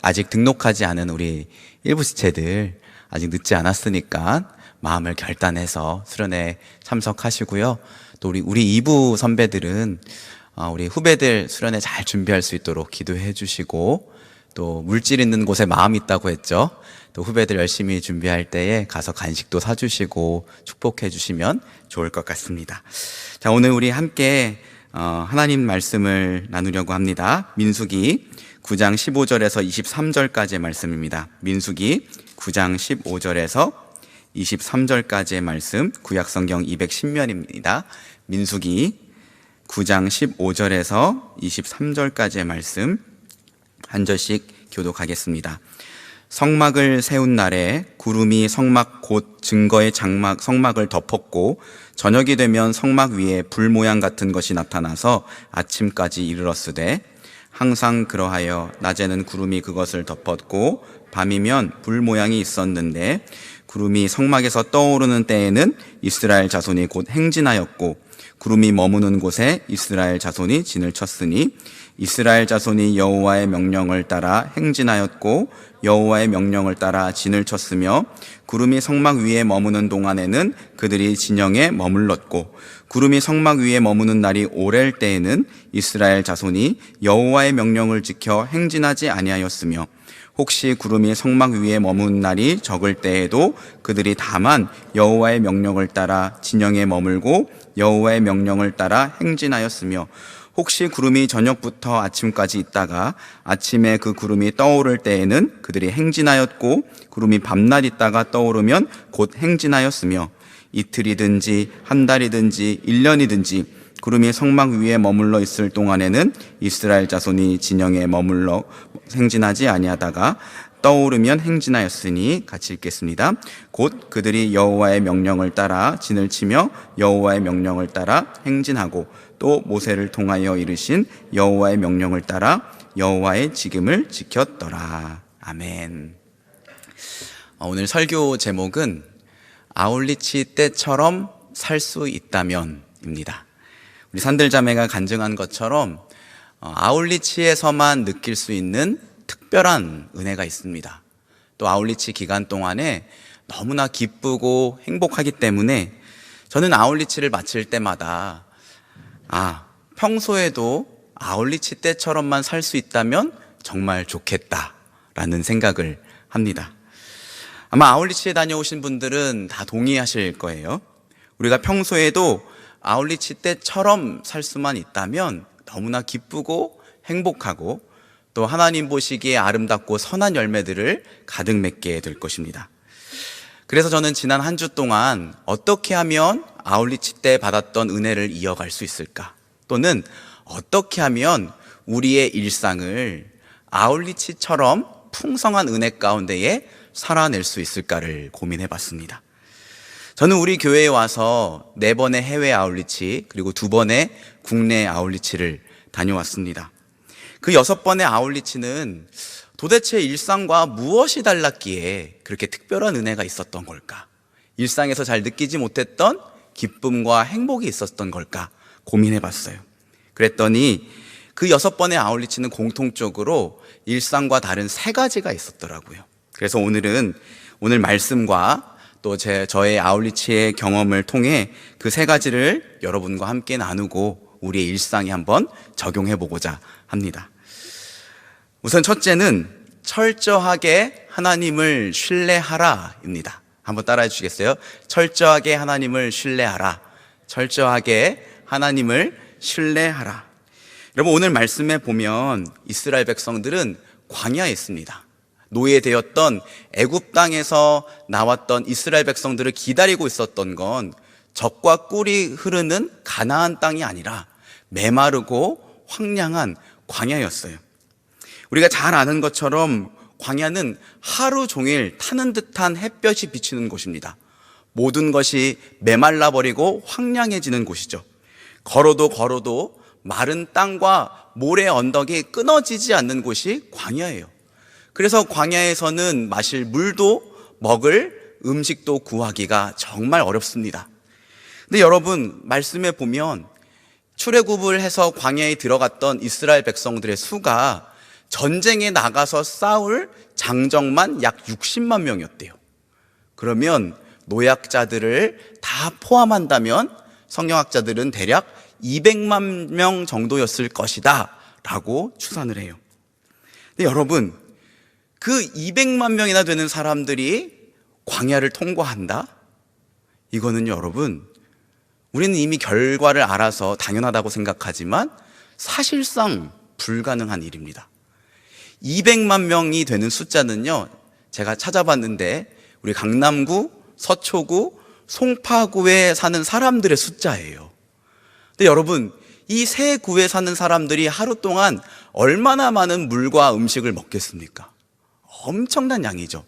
아직 등록하지 않은 우리 일부 지체들 아직 늦지 않았으니까 마음을 결단해서 수련회 참석하시고요. 또 우리 2부 선배들은 우리 후배들 수련회 잘 준비할 수 있도록 기도해 주시고, 또 물질 있는 곳에 마음이 있다고 했죠. 또 후배들 열심히 준비할 때에 가서 간식도 사주시고 축복해 주시면 좋을 것 같습니다. 자, 오늘 우리 함께 하나님 말씀을 나누려고 합니다. 민수기 9장 15절에서 23절까지의 말씀입니다. 민수기 9장 15절에서 23절까지의 말씀, 구약성경 210면입니다. 민수기 9장 15절에서 23절까지의 말씀 한 절씩 교독하겠습니다. 성막을 세운 날에 구름이 성막 곧 증거의 성막을 덮었고, 저녁이 되면 성막 위에 불 모양 같은 것이 나타나서 아침까지 이르렀으되, 항상 그러하여 낮에는 구름이 그것을 덮었고 밤이면 불 모양이 있었는데, 구름이 성막에서 떠오르는 때에는 이스라엘 자손이 곧 행진하였고, 구름이 머무는 곳에 이스라엘 자손이 진을 쳤으니, 이스라엘 자손이 여호와의 명령을 따라 행진하였고 여호와의 명령을 따라 진을 쳤으며, 구름이 성막 위에 머무는 동안에는 그들이 진영에 머물렀고, 구름이 성막 위에 머무는 날이 오랠 때에는 이스라엘 자손이 여호와의 명령을 지켜 행진하지 아니하였으며, 혹시 구름이 성막 위에 머무는 날이 적을 때에도 그들이 다만 여호와의 명령을 따라 진영에 머물고 여호와의 명령을 따라 행진하였으며 혹시 구름이 저녁부터 아침까지 있다가 아침에 그 구름이 떠오를 때에는 그들이 행진하였고 구름이 밤낮 있다가 떠오르면 곧 행진하였으며 이틀이든지 한 달이든지 1년이든지 구름이 성막 위에 머물러 있을 동안에는 이스라엘 자손이 진영에 머물러 행진하지 아니하다가 떠오르면 행진하였으니 같이 읽겠습니다. 곧 그들이 여호와의 명령을 따라 진을 치며 여호와의 명령을 따라 행진하고 또 모세를 통하여 이르신 여호와의 명령을 따라 여호와의 지금을 지켰더라. 아멘. 오늘 설교 제목은 아울리치 때처럼 살 수 있다면입니다. 우리 산들자매가 간증한 것처럼 아울리치에서만 느낄 수 있는 특별한 은혜가 있습니다. 또 아울리치 기간 동안에 너무나 기쁘고 행복하기 때문에 저는 아울리치를 마칠 때마다 평소에도 아울리치 때처럼만 살 수 있다면 정말 좋겠다라는 생각을 합니다. 아마 아울리치에 다녀오신 분들은 다 동의하실 거예요. 우리가 평소에도 아울리치 때처럼 살 수만 있다면 너무나 기쁘고 행복하고 또 하나님 보시기에 아름답고 선한 열매들을 가득 맺게 될 것입니다. 그래서 저는 지난 한 주 동안 어떻게 하면 아울리치 때 받았던 은혜를 이어갈 수 있을까? 또는 어떻게 하면 우리의 일상을 아울리치처럼 풍성한 은혜 가운데에 살아낼 수 있을까를 고민해 봤습니다. 저는 우리 교회에 와서 4번의 해외 아울리치 그리고 2번의 국내 아울리치를 다녀왔습니다. 그 6번의 아울리치는 도대체 일상과 무엇이 달랐기에 그렇게 특별한 은혜가 있었던 걸까? 일상에서 잘 느끼지 못했던 기쁨과 행복이 있었던 걸까? 고민해 봤어요. 그랬더니 그 6번의 아울리치는 공통적으로 일상과 다른 3가지가 있었더라고요. 그래서 오늘 말씀과 또 저의 아울리치의 경험을 통해 그 3가지를 여러분과 함께 나누고 우리의 일상에 한번 적용해 보고자 합니다. 우선 첫째는 철저하게 하나님을 신뢰하라입니다. 한번 따라해 주시겠어요? 철저하게 하나님을 신뢰하라. 철저하게 하나님을 신뢰하라. 여러분, 오늘 말씀에 보면 이스라엘 백성들은 광야에 있습니다. 노예되었던 애굽 땅에서 나왔던 이스라엘 백성들을 기다리고 있었던 건 젖과 꿀이 흐르는 가나안 땅이 아니라 메마르고 황량한 광야였어요. 우리가 잘 아는 것처럼 광야는 하루 종일 타는 듯한 햇볕이 비치는 곳입니다. 모든 것이 메말라버리고 황량해지는 곳이죠. 걸어도 마른 땅과 모래 언덕이 끊어지지 않는 곳이 광야예요. 그래서 광야에서는 마실 물도 먹을 음식도 구하기가 정말 어렵습니다. 근데 여러분, 말씀에 보면 출애굽을 해서 광야에 들어갔던 이스라엘 백성들의 수가 전쟁에 나가서 싸울 장정만 약 60만 명이었대요. 그러면 노약자들을 다 포함한다면 성경학자들은 대략 200만 명 정도였을 것이다 라고 추산을 해요. 근데 여러분, 그 200만 명이나 되는 사람들이 광야를 통과한다? 이거는 여러분, 우리는 이미 결과를 알아서 당연하다고 생각하지만 사실상 불가능한 일입니다. 200만 명이 되는 숫자는요, 제가 찾아봤는데 우리 강남구, 서초구, 송파구에 사는 사람들의 숫자예요. 근데 여러분, 이 세 구에 사는 사람들이 하루 동안 얼마나 많은 물과 음식을 먹겠습니까? 엄청난 양이죠.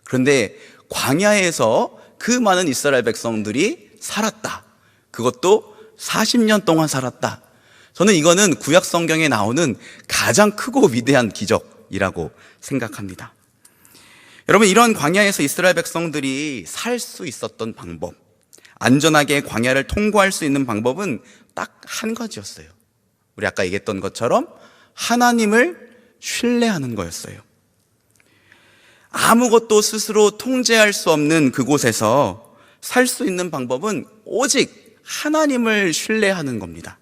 그런데 광야에서 그 많은 이스라엘 백성들이 살았다. 그것도 40년 동안 살았다. 저는 이거는 구약 성경에 나오는 가장 크고 위대한 기적이라고 생각합니다. 여러분, 이런 광야에서 이스라엘 백성들이 살 수 있었던 방법, 안전하게 광야를 통과할 수 있는 방법은 딱 한 가지였어요. 우리 아까 얘기했던 것처럼 하나님을 신뢰하는 거였어요. 아무것도 스스로 통제할 수 없는 그곳에서 살 수 있는 방법은 오직 하나님을 신뢰하는 겁니다.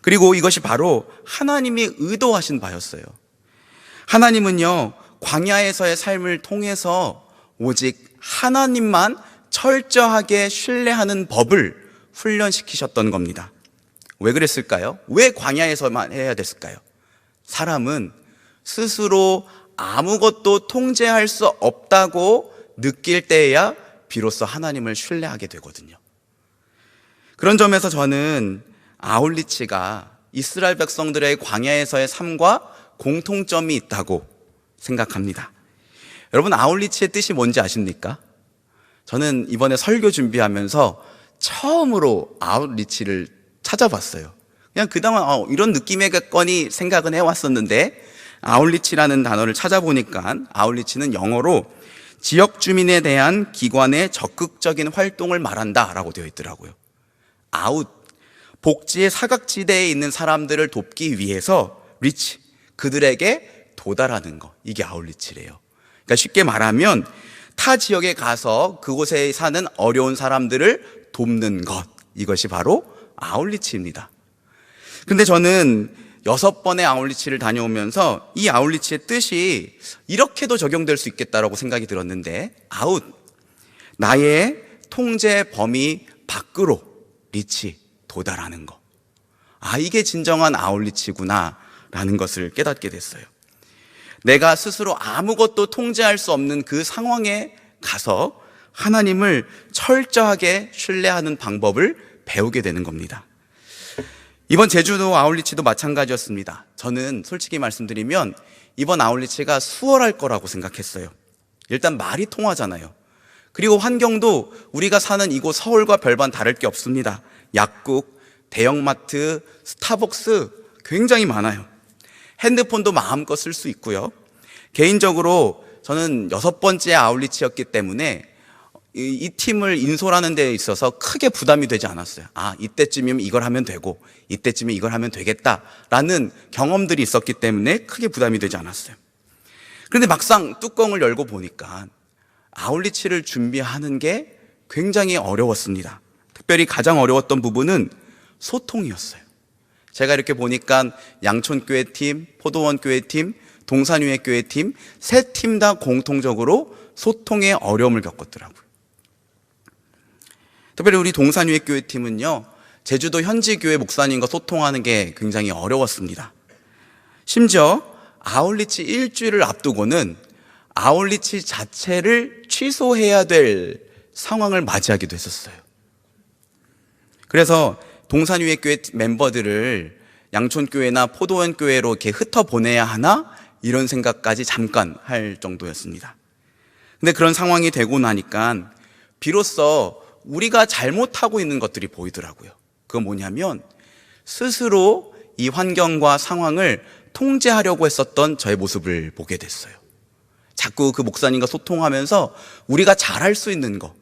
그리고 이것이 바로 하나님이 의도하신 바였어요. 하나님은요, 광야에서의 삶을 통해서 오직 하나님만 철저하게 신뢰하는 법을 훈련시키셨던 겁니다. 왜 그랬을까요? 왜 광야에서만 해야 됐을까요? 사람은 스스로 아무것도 통제할 수 없다고 느낄 때에야 비로소 하나님을 신뢰하게 되거든요. 그런 점에서 저는 아울리치가 이스라엘 백성들의 광야에서의 삶과 공통점이 있다고 생각합니다. 여러분, 아울리치의 뜻이 뭔지 아십니까? 저는 이번에 설교 준비하면서 처음으로 아울리치를 찾아봤어요. 그냥 그동안 이런 느낌이겠거니 생각은 해왔었는데, 아울리치라는 단어를 찾아보니까 아울리치는 영어로 지역 주민에 대한 기관의 적극적인 활동을 말한다라고 되어 있더라고요. 아웃, 복지의 사각지대에 있는 사람들을 돕기 위해서 리치, 그들에게 도달하는 것, 이게 아울리치래요. 그러니까 쉽게 말하면 타 지역에 가서 그곳에 사는 어려운 사람들을 돕는 것, 이것이 바로 아울리치입니다. 근데 저는 6번의 아울리치를 다녀오면서 이 아울리치의 뜻이 이렇게도 적용될 수 있겠다라고 생각이 들었는데, 아웃, 나의 통제 범위 밖으로 리치, 도달하는 거. 이게 진정한 아울리치구나 라는 것을 깨닫게 됐어요. 내가 스스로 아무것도 통제할 수 없는 그 상황에 가서 하나님을 철저하게 신뢰하는 방법을 배우게 되는 겁니다. 이번 제주도 아울리치도 마찬가지였습니다. 저는 솔직히 말씀드리면 이번 아울리치가 수월할 거라고 생각했어요. 일단 말이 통하잖아요. 그리고 환경도 우리가 사는 이곳 서울과 별반 다를 게 없습니다. 약국, 대형마트, 스타벅스 굉장히 많아요. 핸드폰도 마음껏 쓸 수 있고요. 개인적으로 저는 6번째 아울리치였기 때문에 이 팀을 인솔하는 데 있어서 크게 부담이 되지 않았어요. 이때쯤이면 이걸 하면 되고 이때쯤에 이걸 하면 되겠다라는 경험들이 있었기 때문에 크게 부담이 되지 않았어요. 그런데 막상 뚜껑을 열고 보니까 아울리치를 준비하는 게 굉장히 어려웠습니다. 특별히 가장 어려웠던 부분은 소통이었어요. 제가 이렇게 보니까 양촌교회 팀, 포도원교회 팀, 동산유회교회 팀, 3팀 다 공통적으로 소통에 어려움을 겪었더라고요. 특별히 우리 동산유회교회 팀은요, 제주도 현지교회 목사님과 소통하는 게 굉장히 어려웠습니다. 심지어 아울리치 일주일을 앞두고는 아울리치 자체를 취소해야 될 상황을 맞이하기도 했었어요. 그래서 동산유회교회 멤버들을 양촌교회나 포도원교회로 이렇게 흩어보내야 하나? 이런 생각까지 잠깐 할 정도였습니다. 근데 그런 상황이 되고 나니까 비로소 우리가 잘못하고 있는 것들이 보이더라고요. 그건 뭐냐면 스스로 이 환경과 상황을 통제하려고 했었던 저의 모습을 보게 됐어요. 자꾸 그 목사님과 소통하면서 우리가 잘할 수 있는 거,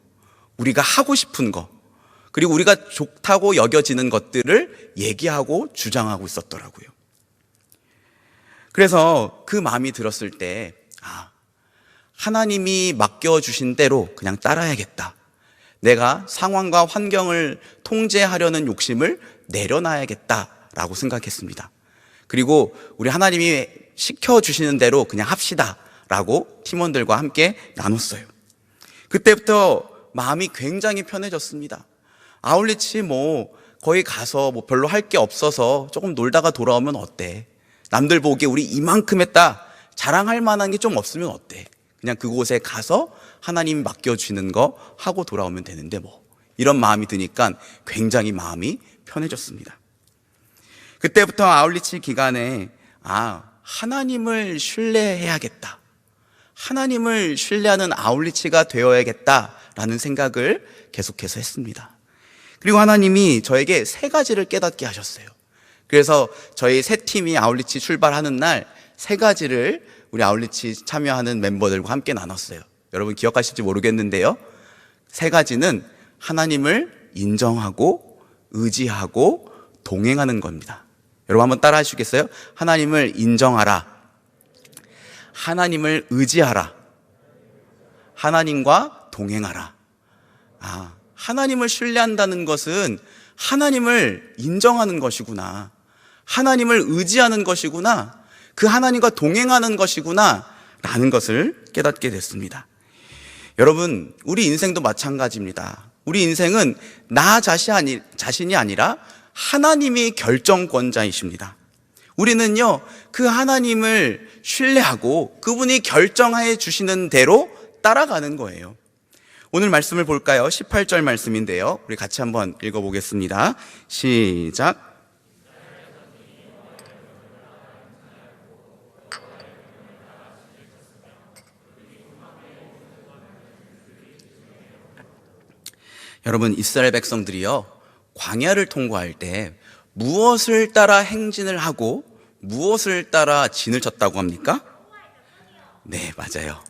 우리가 하고 싶은 거, 그리고 우리가 좋다고 여겨지는 것들을 얘기하고 주장하고 있었더라고요. 그래서 그 마음이 들었을 때 하나님이 맡겨주신 대로 그냥 따라야겠다. 내가 상황과 환경을 통제하려는 욕심을 내려놔야겠다라고 생각했습니다. 그리고 우리 하나님이 시켜주시는 대로 그냥 합시다라고 팀원들과 함께 나눴어요. 그때부터 마음이 굉장히 편해졌습니다. 아울리치 거기 가서 별로 할 게 없어서 조금 놀다가 돌아오면 어때? 남들 보기에 우리 이만큼 했다, 자랑할 만한 게 좀 없으면 어때? 그냥 그곳에 가서 하나님이 맡겨주시는 거 하고 돌아오면 되는데 이런 마음이 드니까 굉장히 마음이 편해졌습니다. 그때부터 아울리치 기간에 하나님을 신뢰해야겠다, 하나님을 신뢰하는 아울리치가 되어야겠다라는 생각을 계속해서 했습니다. 그리고 하나님이 저에게 3가지를 깨닫게 하셨어요. 그래서 저희 3팀이 아울리치 출발하는 날 3가지를 우리 아울리치 참여하는 멤버들과 함께 나눴어요. 여러분 기억하실지 모르겠는데요, 3가지는 하나님을 인정하고 의지하고 동행하는 겁니다. 여러분 한번 따라 하시겠어요? 하나님을 인정하라, 하나님을 의지하라, 하나님과 동행하라. 하나님을 신뢰한다는 것은 하나님을 인정하는 것이구나, 하나님을 의지하는 것이구나, 그 하나님과 동행하는 것이구나 라는 것을 깨닫게 됐습니다. 여러분, 우리 인생도 마찬가지입니다. 우리 인생은 나 자신이 아니라 하나님이 결정권자이십니다. 우리는요, 그 하나님을 신뢰하고 그분이 결정해 주시는 대로 따라가는 거예요. 오늘 말씀을 볼까요? 18절 말씀인데요. 우리 같이 한번 읽어보겠습니다. 시작. 여러분, 이스라엘 백성들이요, 광야를 통과할 때 무엇을 따라 행진을 하고 무엇을 따라 진을 쳤다고 합니까? 네, 맞아요.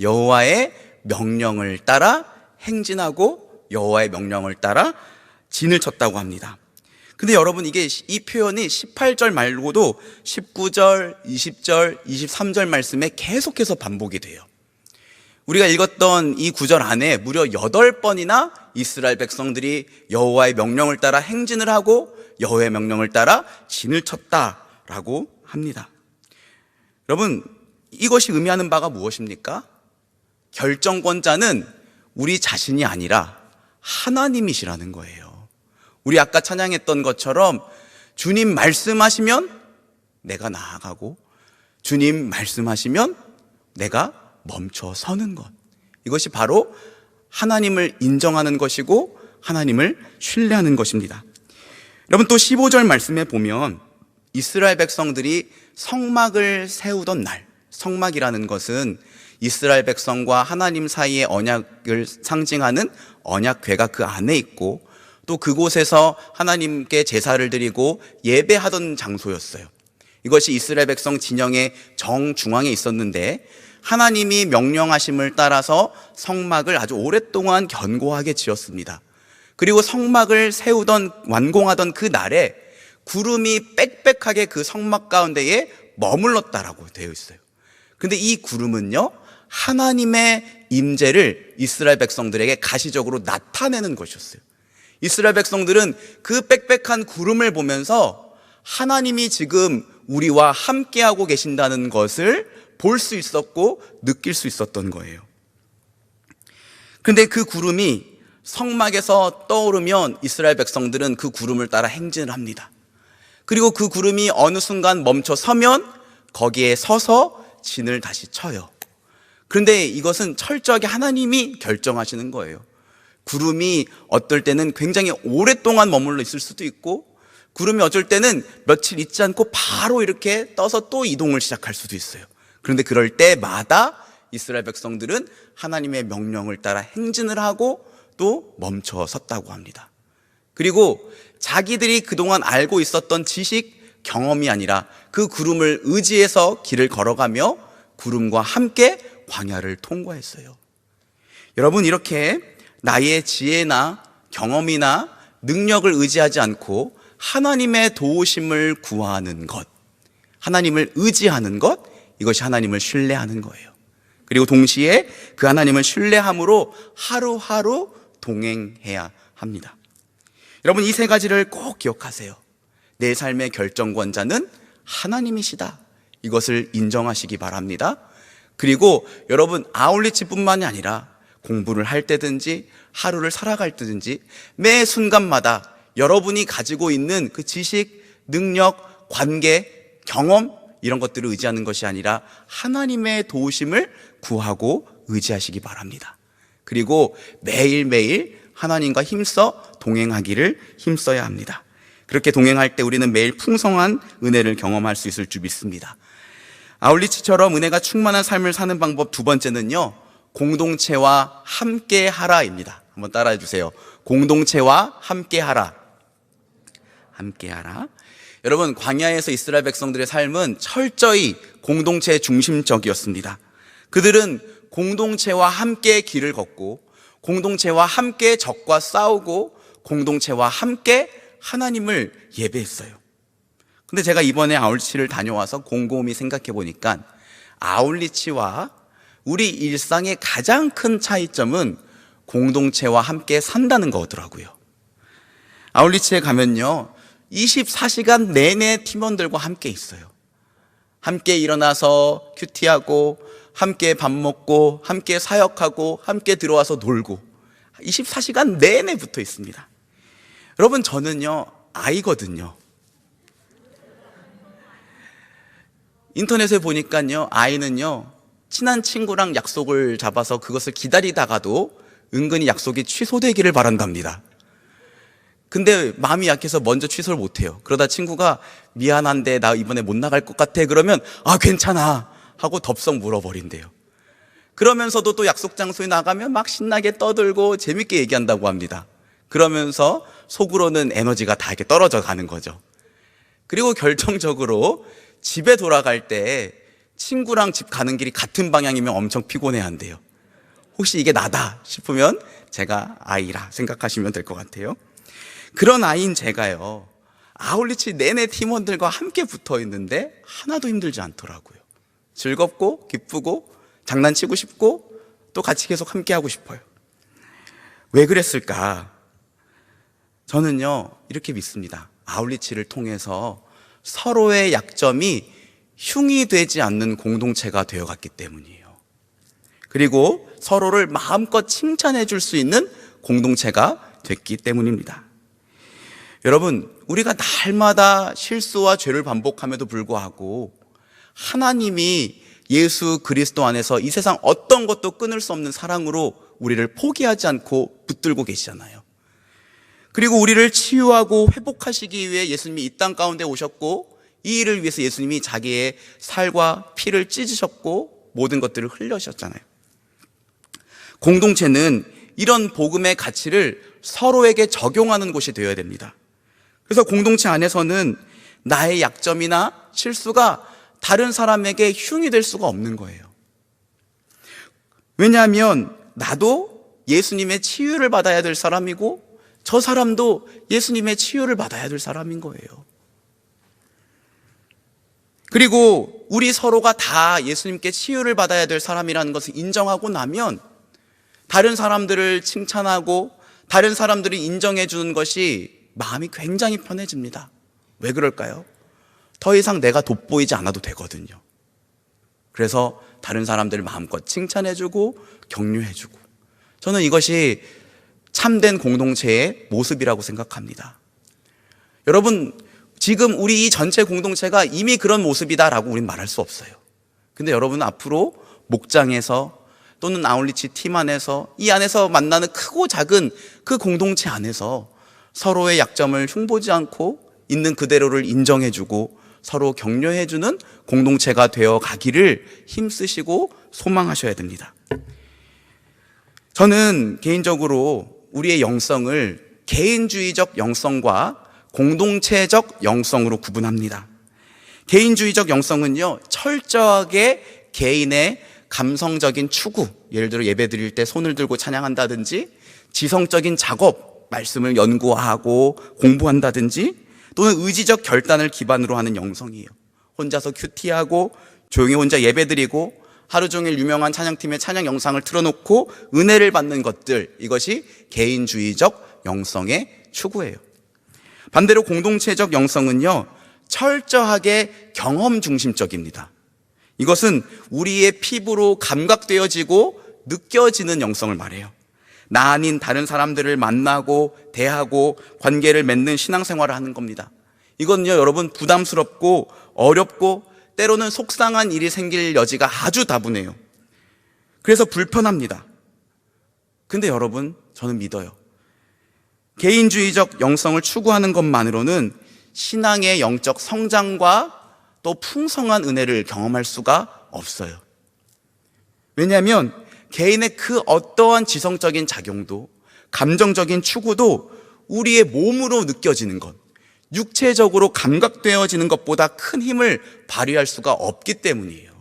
여호와의 명령을 따라 행진하고 여호와의 명령을 따라 진을 쳤다고 합니다. 근데 여러분, 이 표현이 18절 말고도 19절, 20절, 23절 말씀에 계속해서 반복이 돼요. 우리가 읽었던 이 구절 안에 무려 8번이나 이스라엘 백성들이 여호와의 명령을 따라 행진을 하고 여호와의 명령을 따라 진을 쳤다라고 합니다. 여러분, 이것이 의미하는 바가 무엇입니까? 결정권자는 우리 자신이 아니라 하나님이시라는 거예요. 우리 아까 찬양했던 것처럼 주님 말씀하시면 내가 나아가고 주님 말씀하시면 내가 멈춰 서는 것, 이것이 바로 하나님을 인정하는 것이고 하나님을 신뢰하는 것입니다. 여러분, 또 15절 말씀에 보면 이스라엘 백성들이 성막을 세우던 날, 성막이라는 것은 이스라엘 백성과 하나님 사이의 언약을 상징하는 언약궤가 그 안에 있고 또 그곳에서 하나님께 제사를 드리고 예배하던 장소였어요. 이것이 이스라엘 백성 진영의 정중앙에 있었는데 하나님이 명령하심을 따라서 성막을 아주 오랫동안 견고하게 지었습니다. 그리고 성막을 완공하던 그 날에 구름이 빽빽하게 그 성막 가운데에 머물렀다라고 되어 있어요. 근데 이 구름은요, 하나님의 임재를 이스라엘 백성들에게 가시적으로 나타내는 것이었어요. 이스라엘 백성들은 그 빽빽한 구름을 보면서 하나님이 지금 우리와 함께하고 계신다는 것을 볼 수 있었고 느낄 수 있었던 거예요. 그런데 그 구름이 성막에서 떠오르면 이스라엘 백성들은 그 구름을 따라 행진을 합니다. 그리고 그 구름이 어느 순간 멈춰 서면 거기에 서서 진을 다시 쳐요. 그런데 이것은 철저하게 하나님이 결정하시는 거예요. 구름이 어떨 때는 굉장히 오랫동안 머물러 있을 수도 있고 구름이 어쩔 때는 며칠 있지 않고 바로 이렇게 떠서 또 이동을 시작할 수도 있어요. 그런데 그럴 때마다 이스라엘 백성들은 하나님의 명령을 따라 행진을 하고 또 멈춰 섰다고 합니다. 그리고 자기들이 그동안 알고 있었던 지식, 경험이 아니라 그 구름을 의지해서 길을 걸어가며 구름과 함께 광야를 통과했어요. 여러분, 이렇게 나의 지혜나 경험이나 능력을 의지하지 않고 하나님의 도우심을 구하는 것, 하나님을 의지하는 것, 이것이 하나님을 신뢰하는 거예요. 그리고 동시에 그 하나님을 신뢰함으로 하루하루 동행해야 합니다. 여러분, 이 세 가지를 꼭 기억하세요. 내 삶의 결정권자는 하나님이시다. 이것을 인정하시기 바랍니다. 그리고 여러분, 아울리치뿐만이 아니라 공부를 할 때든지 하루를 살아갈 때든지 매 순간마다 여러분이 가지고 있는 그 지식, 능력, 관계, 경험, 이런 것들을 의지하는 것이 아니라 하나님의 도우심을 구하고 의지하시기 바랍니다. 그리고 매일매일 하나님과 힘써 동행하기를 힘써야 합니다. 그렇게 동행할 때 우리는 매일 풍성한 은혜를 경험할 수 있을 줄 믿습니다. 아울리치처럼 은혜가 충만한 삶을 사는 방법 두 번째는요, 공동체와 함께 하라입니다. 한번 따라해 주세요. 공동체와 함께 하라. 함께 하라. 여러분, 광야에서 이스라엘 백성들의 삶은 철저히 공동체 중심적이었습니다. 그들은 공동체와 함께 길을 걷고 공동체와 함께 적과 싸우고 공동체와 함께 하나님을 예배했어요. 근데 제가 이번에 아울리치를 다녀와서 곰곰이 생각해 보니까 아울리치와 우리 일상의 가장 큰 차이점은 공동체와 함께 산다는 거더라고요. 아울리치에 가면요, 24시간 내내 팀원들과 함께 있어요. 함께 일어나서 큐티하고 함께 밥 먹고 함께 사역하고 함께 들어와서 놀고 24시간 내내 붙어 있습니다. 여러분, 저는요, 아이거든요. 인터넷에 보니까요, 아이는요, 친한 친구랑 약속을 잡아서 그것을 기다리다가도 은근히 약속이 취소되기를 바란답니다. 근데 마음이 약해서 먼저 취소를 못해요. 그러다 친구가 미안한데 나 이번에 못 나갈 것 같아 그러면 아 괜찮아 하고 덥석 물어버린대요. 그러면서도 또 약속 장소에 나가면 막 신나게 떠들고 재밌게 얘기한다고 합니다. 그러면서 속으로는 에너지가 다 이렇게 떨어져 가는 거죠. 그리고 결정적으로 집에 돌아갈 때 친구랑 집 가는 길이 같은 방향이면 엄청 피곤해한대요. 혹시 이게 나다 싶으면 제가 아이라 생각하시면 될 것 같아요. 그런 아이인 제가요, 아울리치 내내 팀원들과 함께 붙어 있는데 하나도 힘들지 않더라고요. 즐겁고 기쁘고 장난치고 싶고 또 같이 계속 함께 하고 싶어요. 왜 그랬을까? 저는요, 이렇게 믿습니다. 아울리치를 통해서 서로의 약점이 흉이 되지 않는 공동체가 되어갔기 때문이에요. 그리고 서로를 마음껏 칭찬해 줄 수 있는 공동체가 됐기 때문입니다. 여러분, 우리가 날마다 실수와 죄를 반복함에도 불구하고 하나님이 예수 그리스도 안에서 이 세상 어떤 것도 끊을 수 없는 사랑으로 우리를 포기하지 않고 붙들고 계시잖아요. 그리고 우리를 치유하고 회복하시기 위해 예수님이 이 땅 가운데 오셨고, 이 일을 위해서 예수님이 자기의 살과 피를 찢으셨고 모든 것들을 흘려셨잖아요. 공동체는 이런 복음의 가치를 서로에게 적용하는 곳이 되어야 됩니다. 그래서 공동체 안에서는 나의 약점이나 실수가 다른 사람에게 흉이 될 수가 없는 거예요. 왜냐하면 나도 예수님의 치유를 받아야 될 사람이고 저 사람도 예수님의 치유를 받아야 될 사람인 거예요. 그리고 우리 서로가 다 예수님께 치유를 받아야 될 사람이라는 것을 인정하고 나면 다른 사람들을 칭찬하고 다른 사람들이 인정해 주는 것이 마음이 굉장히 편해집니다. 왜 그럴까요? 더 이상 내가 돋보이지 않아도 되거든요. 그래서 다른 사람들을 마음껏 칭찬해 주고 격려해 주고, 저는 이것이 참된 공동체의 모습이라고 생각합니다. 여러분, 지금 우리 이 전체 공동체가 이미 그런 모습이다라고 우리는 말할 수 없어요. 근데 여러분은 앞으로 목장에서 또는 아울리치 팀 안에서 이 안에서 만나는 크고 작은 그 공동체 안에서 서로의 약점을 흉보지 않고 있는 그대로를 인정해주고 서로 격려해주는 공동체가 되어 가기를 힘쓰시고 소망하셔야 됩니다. 저는 개인적으로 우리의 영성을 개인주의적 영성과 공동체적 영성으로 구분합니다. 개인주의적 영성은요, 철저하게 개인의 감성적인 추구, 예를 들어 예배 드릴 때 손을 들고 찬양한다든지, 지성적인 작업, 말씀을 연구하고 공부한다든지, 또는 의지적 결단을 기반으로 하는 영성이에요. 혼자서 큐티하고 조용히 혼자 예배 드리고 하루 종일 유명한 찬양팀의 찬양 영상을 틀어놓고 은혜를 받는 것들, 이것이 개인주의적 영성의 추구예요. 반대로 공동체적 영성은요, 철저하게 경험 중심적입니다. 이것은 우리의 피부로 감각되어지고 느껴지는 영성을 말해요. 나 아닌 다른 사람들을 만나고 대하고 관계를 맺는 신앙생활을 하는 겁니다. 이건요, 여러분, 부담스럽고 어렵고 때로는 속상한 일이 생길 여지가 아주 다분해요. 그래서 불편합니다. 근데 여러분, 저는 믿어요. 개인주의적 영성을 추구하는 것만으로는 신앙의 영적 성장과 또 풍성한 은혜를 경험할 수가 없어요. 왜냐하면 개인의 그 어떠한 지성적인 작용도 감정적인 추구도 우리의 몸으로 느껴지는 것, 육체적으로 감각되어지는 것보다 큰 힘을 발휘할 수가 없기 때문이에요.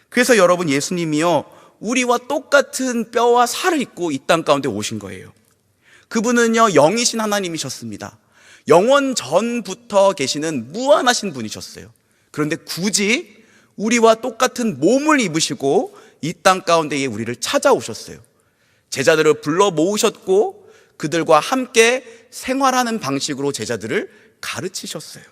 그래서 여러분, 예수님이요, 우리와 똑같은 뼈와 살을 입고 이 땅 가운데 오신 거예요. 그분은요, 영이신 하나님이셨습니다. 영원 전부터 계시는 무한하신 분이셨어요. 그런데 굳이 우리와 똑같은 몸을 입으시고 이 땅 가운데에 우리를 찾아오셨어요. 제자들을 불러 모으셨고 그들과 함께 생활하는 방식으로 제자들을 가르치셨어요.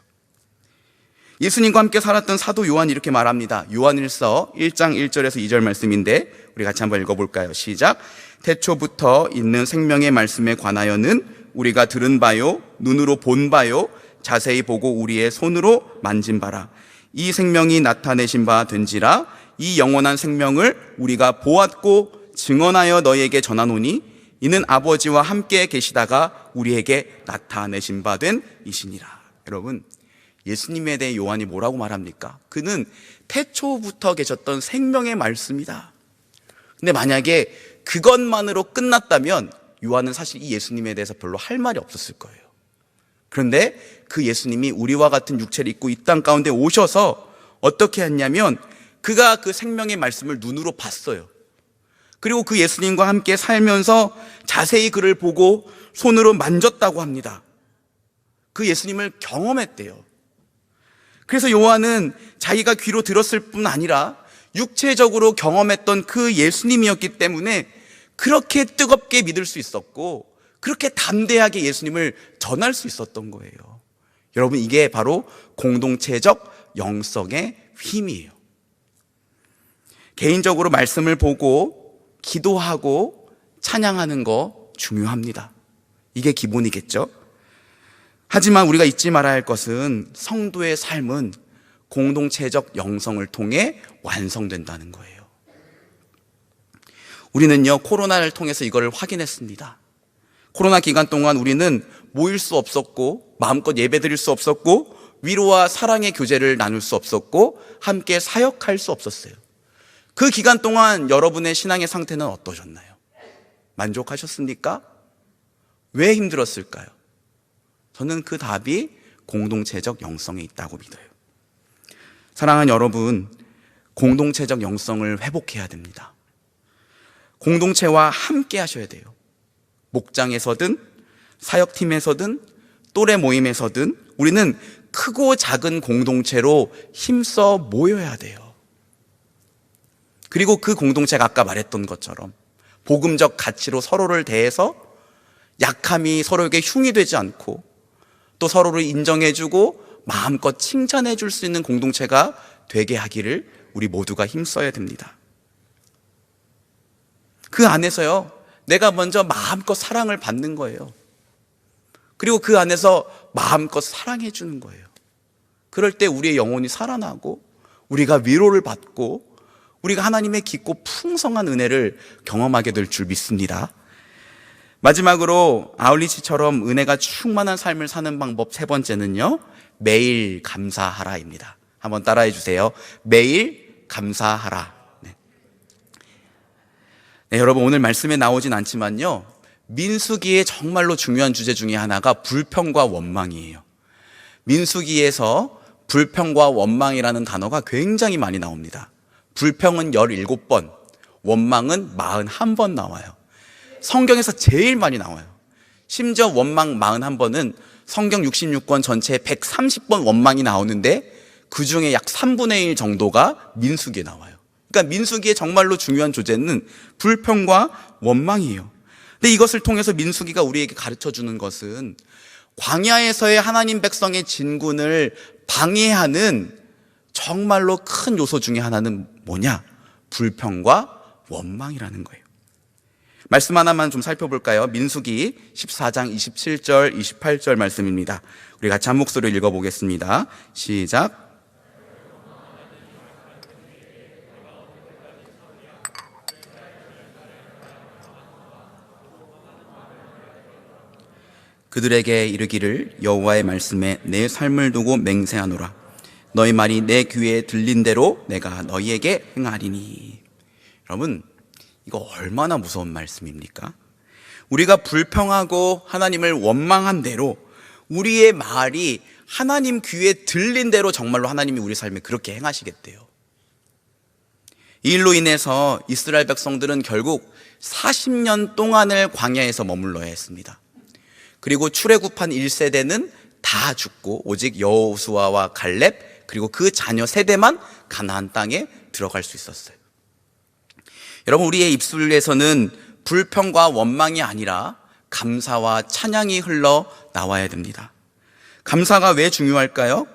예수님과 함께 살았던 사도 요한이 이렇게 말합니다. 요한일서 1장 1절에서 2절 말씀인데 우리 같이 한번 읽어볼까요? 시작. 태초부터 있는 생명의 말씀에 관하여는 우리가 들은 바요, 눈으로 본 바요, 자세히 보고 우리의 손으로 만진 바라. 이 생명이 나타내신 바 된지라. 이 영원한 생명을 우리가 보았고 증언하여 너희에게 전하노니 이는 아버지와 함께 계시다가 우리에게 나타내신 바 된 이시니라. 여러분, 예수님에 대해 요한이 뭐라고 말합니까? 그는 태초부터 계셨던 생명의 말씀이다. 근데 만약에 그것만으로 끝났다면 요한은 사실 이 예수님에 대해서 별로 할 말이 없었을 거예요. 그런데 그 예수님이 우리와 같은 육체를 입고 이 땅 가운데 오셔서 어떻게 했냐면 그가 그 생명의 말씀을 눈으로 봤어요. 그리고 그 예수님과 함께 살면서 자세히 그를 보고 손으로 만졌다고 합니다. 그 예수님을 경험했대요. 그래서 요한은 자기가 귀로 들었을 뿐 아니라 육체적으로 경험했던 그 예수님이었기 때문에 그렇게 뜨겁게 믿을 수 있었고 그렇게 담대하게 예수님을 전할 수 있었던 거예요. 여러분, 이게 바로 공동체적 영성의 힘이에요. 개인적으로 말씀을 보고 기도하고 찬양하는 거 중요합니다. 이게 기본이겠죠. 하지만 우리가 잊지 말아야 할 것은 성도의 삶은 공동체적 영성을 통해 완성된다는 거예요. 우리는요, 코로나를 통해서 이걸 확인했습니다. 코로나 기간 동안 우리는 모일 수 없었고 마음껏 예배드릴 수 없었고 위로와 사랑의 교제를 나눌 수 없었고 함께 사역할 수 없었어요. 그 기간 동안 여러분의 신앙의 상태는 어떠셨나요? 만족하셨습니까? 왜 힘들었을까요? 저는 그 답이 공동체적 영성에 있다고 믿어요. 사랑하는 여러분, 공동체적 영성을 회복해야 됩니다. 공동체와 함께 하셔야 돼요. 목장에서든 사역팀에서든 또래 모임에서든 우리는 크고 작은 공동체로 힘써 모여야 돼요. 그리고 그 공동체가 아까 말했던 것처럼 복음적 가치로 서로를 대해서 약함이 서로에게 흉이 되지 않고 또 서로를 인정해주고 마음껏 칭찬해 줄 수 있는 공동체가 되게 하기를 우리 모두가 힘써야 됩니다. 그 안에서요, 내가 먼저 마음껏 사랑을 받는 거예요. 그리고 그 안에서 마음껏 사랑해 주는 거예요. 그럴 때 우리의 영혼이 살아나고 우리가 위로를 받고 우리가 하나님의 깊고 풍성한 은혜를 경험하게 될 줄 믿습니다. 마지막으로 아울리치처럼 은혜가 충만한 삶을 사는 방법 세 번째는요, 매일 감사하라입니다. 한번 따라해 주세요. 매일 감사하라. 네, 여러분, 오늘 말씀에 나오진 않지만요, 민수기의 정말로 중요한 주제 중에 하나가 불평과 원망이에요. 민수기에서 불평과 원망이라는 단어가 굉장히 많이 나옵니다. 불평은 17번, 원망은 41번 나와요. 성경에서 제일 많이 나와요. 심지어 원망 41번은 성경 66권 전체에 130번 원망이 나오는데 그 중에 약 3분의 1 정도가 민수기에 나와요. 그러니까 민수기의 정말로 중요한 주제는 불평과 원망이에요. 근데 이것을 통해서 민수기가 우리에게 가르쳐주는 것은 광야에서의 하나님 백성의 진군을 방해하는 정말로 큰 요소 중에 하나는 뭐냐? 불평과 원망이라는 거예요. 말씀 하나만 좀 살펴볼까요? 민수기 14장 27절, 28절 말씀입니다. 우리 같이 한 목소리로 읽어보겠습니다. 시작. 그들에게 이르기를 여호와의 말씀에 내 삶을 두고 맹세하노라. 너희 말이 내 귀에 들린 대로 내가 너희에게 행하리니. 여러분, 이거 얼마나 무서운 말씀입니까? 우리가 불평하고 하나님을 원망한 대로 우리의 말이 하나님 귀에 들린 대로 정말로 하나님이 우리 삶에 그렇게 행하시겠대요. 이 일로 인해서 이스라엘 백성들은 결국 40년 동안을 광야에서 머물러야 했습니다. 그리고 출애굽한 1세대는 다 죽고 오직 여호수아와 갈렙 그리고 그 자녀 세대만 가나안 땅에 들어갈 수 있었어요. 여러분, 우리의 입술에서는 불평과 원망이 아니라 감사와 찬양이 흘러 나와야 됩니다. 감사가 왜 중요할까요?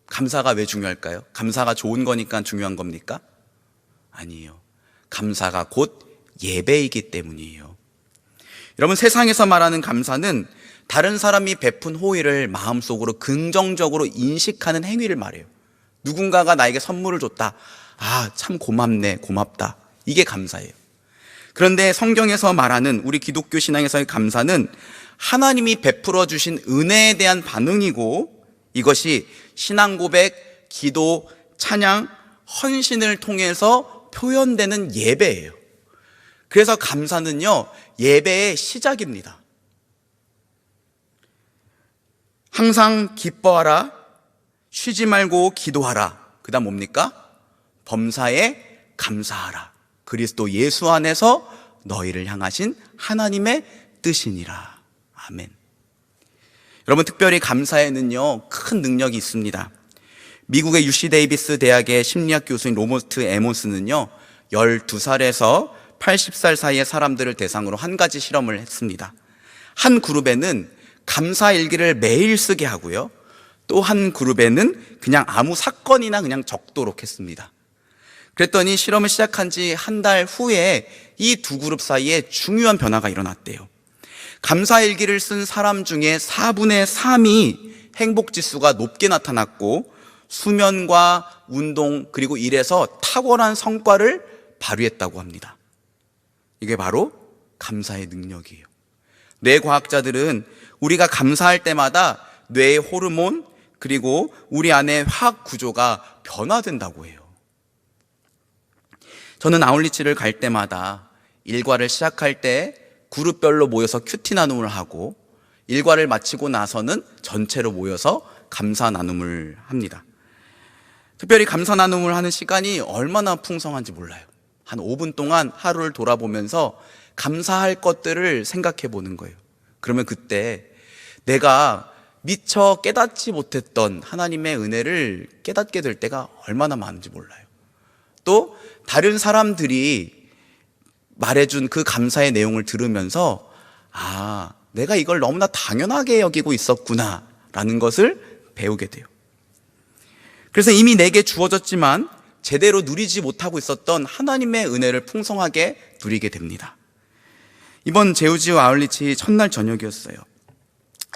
감사가 왜 중요할까요? 감사가 좋은 거니까 중요한 겁니까? 아니에요. 감사가 곧 예배이기 때문이에요. 여러분, 세상에서 말하는 감사는 다른 사람이 베푼 호의를 마음속으로 긍정적으로 인식하는 행위를 말해요. 누군가가 나에게 선물을 줬다. 아, 참 고맙네, 고맙다. 이게 감사예요. 그런데 성경에서 말하는 우리 기독교 신앙에서의 감사는 하나님이 베풀어 주신 은혜에 대한 반응이고, 이것이 신앙 고백, 기도, 찬양, 헌신을 통해서 표현되는 예배예요. 그래서 감사는요, 예배의 시작입니다. 항상 기뻐하라, 쉬지 말고 기도하라. 그 다음 뭡니까? 범사에 감사하라. 그리스도 예수 안에서 너희를 향하신 하나님의 뜻이니라. 아멘. 여러분, 특별히 감사에는요, 큰 능력이 있습니다. 미국의 UC 데이비스 대학의 심리학 교수인 로버트 에몬스는요, 12살에서 80살 사이의 사람들을 대상으로 한 가지 실험을 했습니다. 한 그룹에는 감사 일기를 매일 쓰게 하고요, 또 한 그룹에는 그냥 아무 사건이나 그냥 적도록 했습니다. 그랬더니 실험을 시작한 지 한 달 후에 이 두 그룹 사이에 중요한 변화가 일어났대요. 감사 일기를 쓴 사람 중에 4분의 3이 행복 지수가 높게 나타났고, 수면과 운동 그리고 일에서 탁월한 성과를 발휘했다고 합니다. 이게 바로 감사의 능력이에요. 뇌과학자들은 우리가 감사할 때마다 뇌의 호르몬 그리고 우리 안의 화학 구조가 변화된다고 해요. 저는 아울리치를 갈 때마다 일과를 시작할 때 그룹별로 모여서 큐티 나눔을 하고, 일과를 마치고 나서는 전체로 모여서 감사 나눔을 합니다. 특별히 감사 나눔을 하는 시간이 얼마나 풍성한지 몰라요. 한 5분 동안 하루를 돌아보면서 감사할 것들을 생각해 보는 거예요. 그러면 그때 내가 미처 깨닫지 못했던 하나님의 은혜를 깨닫게 될 때가 얼마나 많은지 몰라요. 또 다른 사람들이 말해준 그 감사의 내용을 들으면서, 아, 내가 이걸 너무나 당연하게 여기고 있었구나 라는 것을 배우게 돼요. 그래서 이미 내게 주어졌지만 제대로 누리지 못하고 있었던 하나님의 은혜를 풍성하게 누리게 됩니다. 이번 제우지오 아울리치 첫날 저녁이었어요.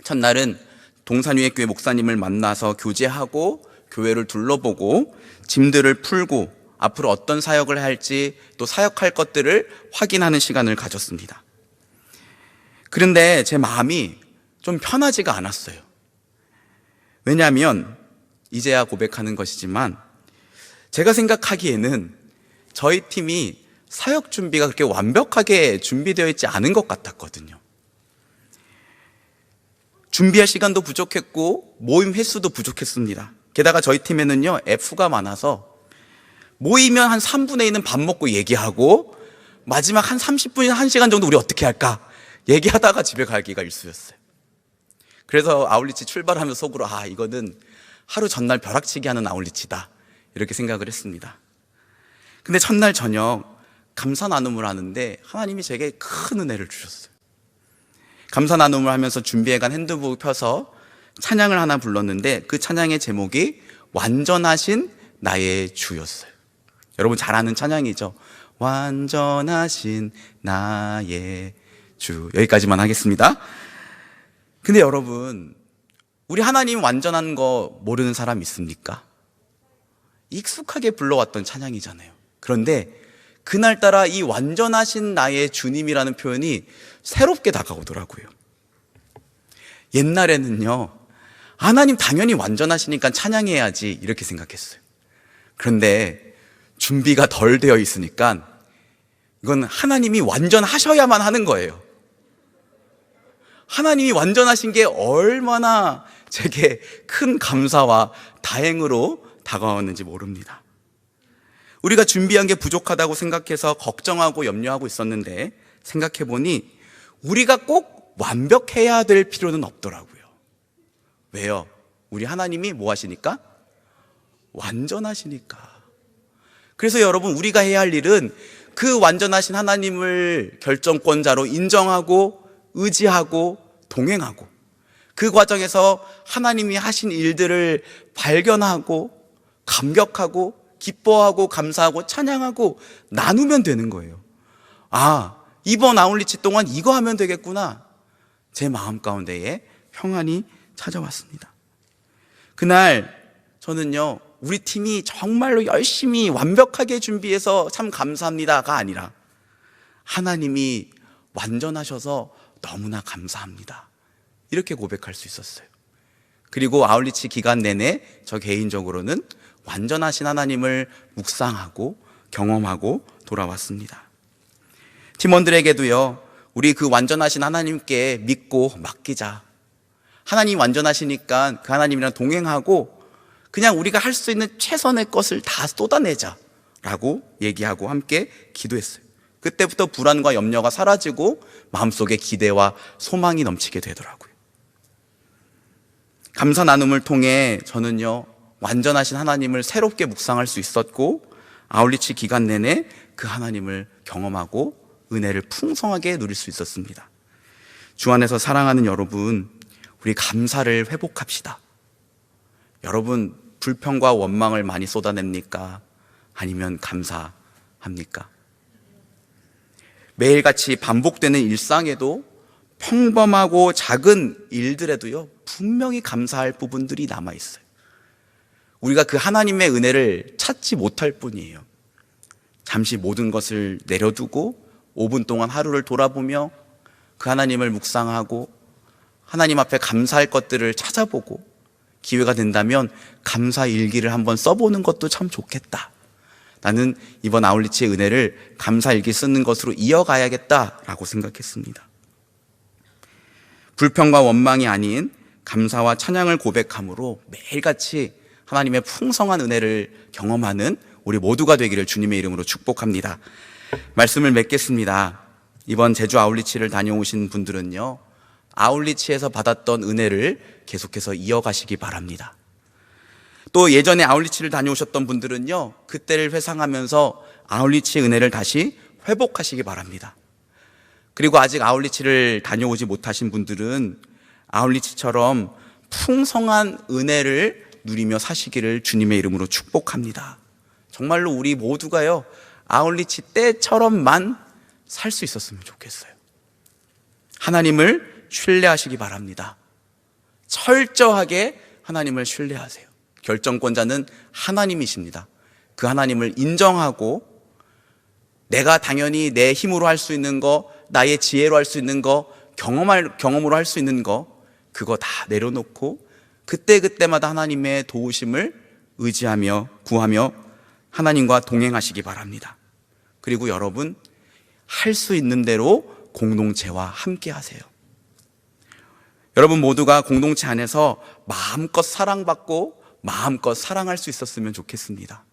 첫날은 동산위의 목사님을 만나서 교제하고 교회를 둘러보고 짐들을 풀고 앞으로 어떤 사역을 할지 또 사역할 것들을 확인하는 시간을 가졌습니다. 그런데 제 마음이 좀 편하지가 않았어요. 왜냐하면 이제야 고백하는 것이지만 제가 생각하기에는 저희 팀이 사역 준비가 그렇게 완벽하게 준비되어 있지 않은 것 같았거든요. 준비할 시간도 부족했고 모임 횟수도 부족했습니다. 게다가 저희 팀에는요, F가 많아서 모이면 한 3분의 1은 밥 먹고 얘기하고 마지막 한 30분이나 1시간 정도 우리 어떻게 할까 얘기하다가 집에 가기가 일쑤였어요. 그래서 아울리치 출발하면서 속으로, 아, 이거는 하루 전날 벼락치기 하는 아울리치다 이렇게 생각을 했습니다. 근데 첫날 저녁 감사 나눔을 하는데 하나님이 제게 큰 은혜를 주셨어요. 감사 나눔을 하면서 준비해간 핸드북을 펴서 찬양을 하나 불렀는데 그 찬양의 제목이 완전하신 나의 주였어요. 여러분 잘 아는 찬양이죠. 완전하신 나의 주. 여기까지만 하겠습니다. 근데 여러분, 우리 하나님 완전한 거 모르는 사람 있습니까? 익숙하게 불러왔던 찬양이잖아요. 그런데 그날따라 이 완전하신 나의 주님이라는 표현이 새롭게 다가오더라고요. 옛날에는요, 하나님 당연히 완전하시니까 찬양해야지 이렇게 생각했어요. 그런데 준비가 덜 되어 있으니까 이건 하나님이 완전하셔야만 하는 거예요. 하나님이 완전하신 게 얼마나 제게 큰 감사와 다행으로 다가왔는지 모릅니다. 우리가 준비한 게 부족하다고 생각해서 걱정하고 염려하고 있었는데 생각해보니 우리가 꼭 완벽해야 될 필요는 없더라고요. 왜요? 우리 하나님이 뭐 하시니까? 완전하시니까. 그래서 여러분, 우리가 해야 할 일은 그 완전하신 하나님을 결정권자로 인정하고 의지하고 동행하고 그 과정에서 하나님이 하신 일들을 발견하고 감격하고 기뻐하고 감사하고 찬양하고 나누면 되는 거예요. 아, 이번 아울리치 동안 이거 하면 되겠구나. 제 마음 가운데에 평안이 찾아왔습니다. 그날 저는요, 우리 팀이 정말로 열심히 완벽하게 준비해서 참 감사합니다가 아니라 하나님이 완전하셔서 너무나 감사합니다, 이렇게 고백할 수 있었어요. 그리고 아울리치 기간 내내 저 개인적으로는 완전하신 하나님을 묵상하고 경험하고 돌아왔습니다. 팀원들에게도요, 우리 그 완전하신 하나님께 믿고 맡기자. 하나님 완전하시니까 그 하나님이랑 동행하고 그냥 우리가 할 수 있는 최선의 것을 다 쏟아내자 라고 얘기하고 함께 기도했어요. 그때부터 불안과 염려가 사라지고 마음속에 기대와 소망이 넘치게 되더라고요. 감사 나눔을 통해 저는요, 완전하신 하나님을 새롭게 묵상할 수 있었고 아울리치 기간 내내 그 하나님을 경험하고 은혜를 풍성하게 누릴 수 있었습니다. 주 안에서 사랑하는 여러분, 우리 감사를 회복합시다. 여러분, 불평과 원망을 많이 쏟아냅니까? 아니면 감사합니까? 매일같이 반복되는 일상에도 평범하고 작은 일들에도요, 분명히 감사할 부분들이 남아있어요. 우리가 그 하나님의 은혜를 찾지 못할 뿐이에요. 잠시 모든 것을 내려두고 5분 동안 하루를 돌아보며 그 하나님을 묵상하고 하나님 앞에 감사할 것들을 찾아보고 기회가 된다면 감사 일기를 한번 써보는 것도 참 좋겠다. 나는 이번 아울리치의 은혜를 감사 일기 쓰는 것으로 이어가야겠다라고 생각했습니다. 불평과 원망이 아닌 감사와 찬양을 고백함으로 매일같이 하나님의 풍성한 은혜를 경험하는 우리 모두가 되기를 주님의 이름으로 축복합니다. 말씀을 맺겠습니다. 이번 제주 아울리치를 다녀오신 분들은요, 아울리치에서 받았던 은혜를 계속해서 이어가시기 바랍니다. 또 예전에 아울리치를 다녀오셨던 분들은요, 그때를 회상하면서 아울리치의 은혜를 다시 회복하시기 바랍니다. 그리고 아직 아울리치를 다녀오지 못하신 분들은 아울리치처럼 풍성한 은혜를 누리며 사시기를 주님의 이름으로 축복합니다. 정말로 우리 모두가요, 아울리치 때처럼만 살 수 있었으면 좋겠어요. 하나님을 신뢰하시기 바랍니다. 철저하게 하나님을 신뢰하세요. 결정권자는 하나님이십니다. 그 하나님을 인정하고 내가 당연히 내 힘으로 할 수 있는 거, 나의 지혜로 할 수 있는 거, 경험으로 할 수 있는 거, 그거 다 내려놓고 그때그때마다 하나님의 도우심을 의지하며 구하며 하나님과 동행하시기 바랍니다. 그리고 여러분, 할 수 있는 대로 공동체와 함께 하세요. 여러분 모두가 공동체 안에서 마음껏 사랑받고 마음껏 사랑할 수 있었으면 좋겠습니다.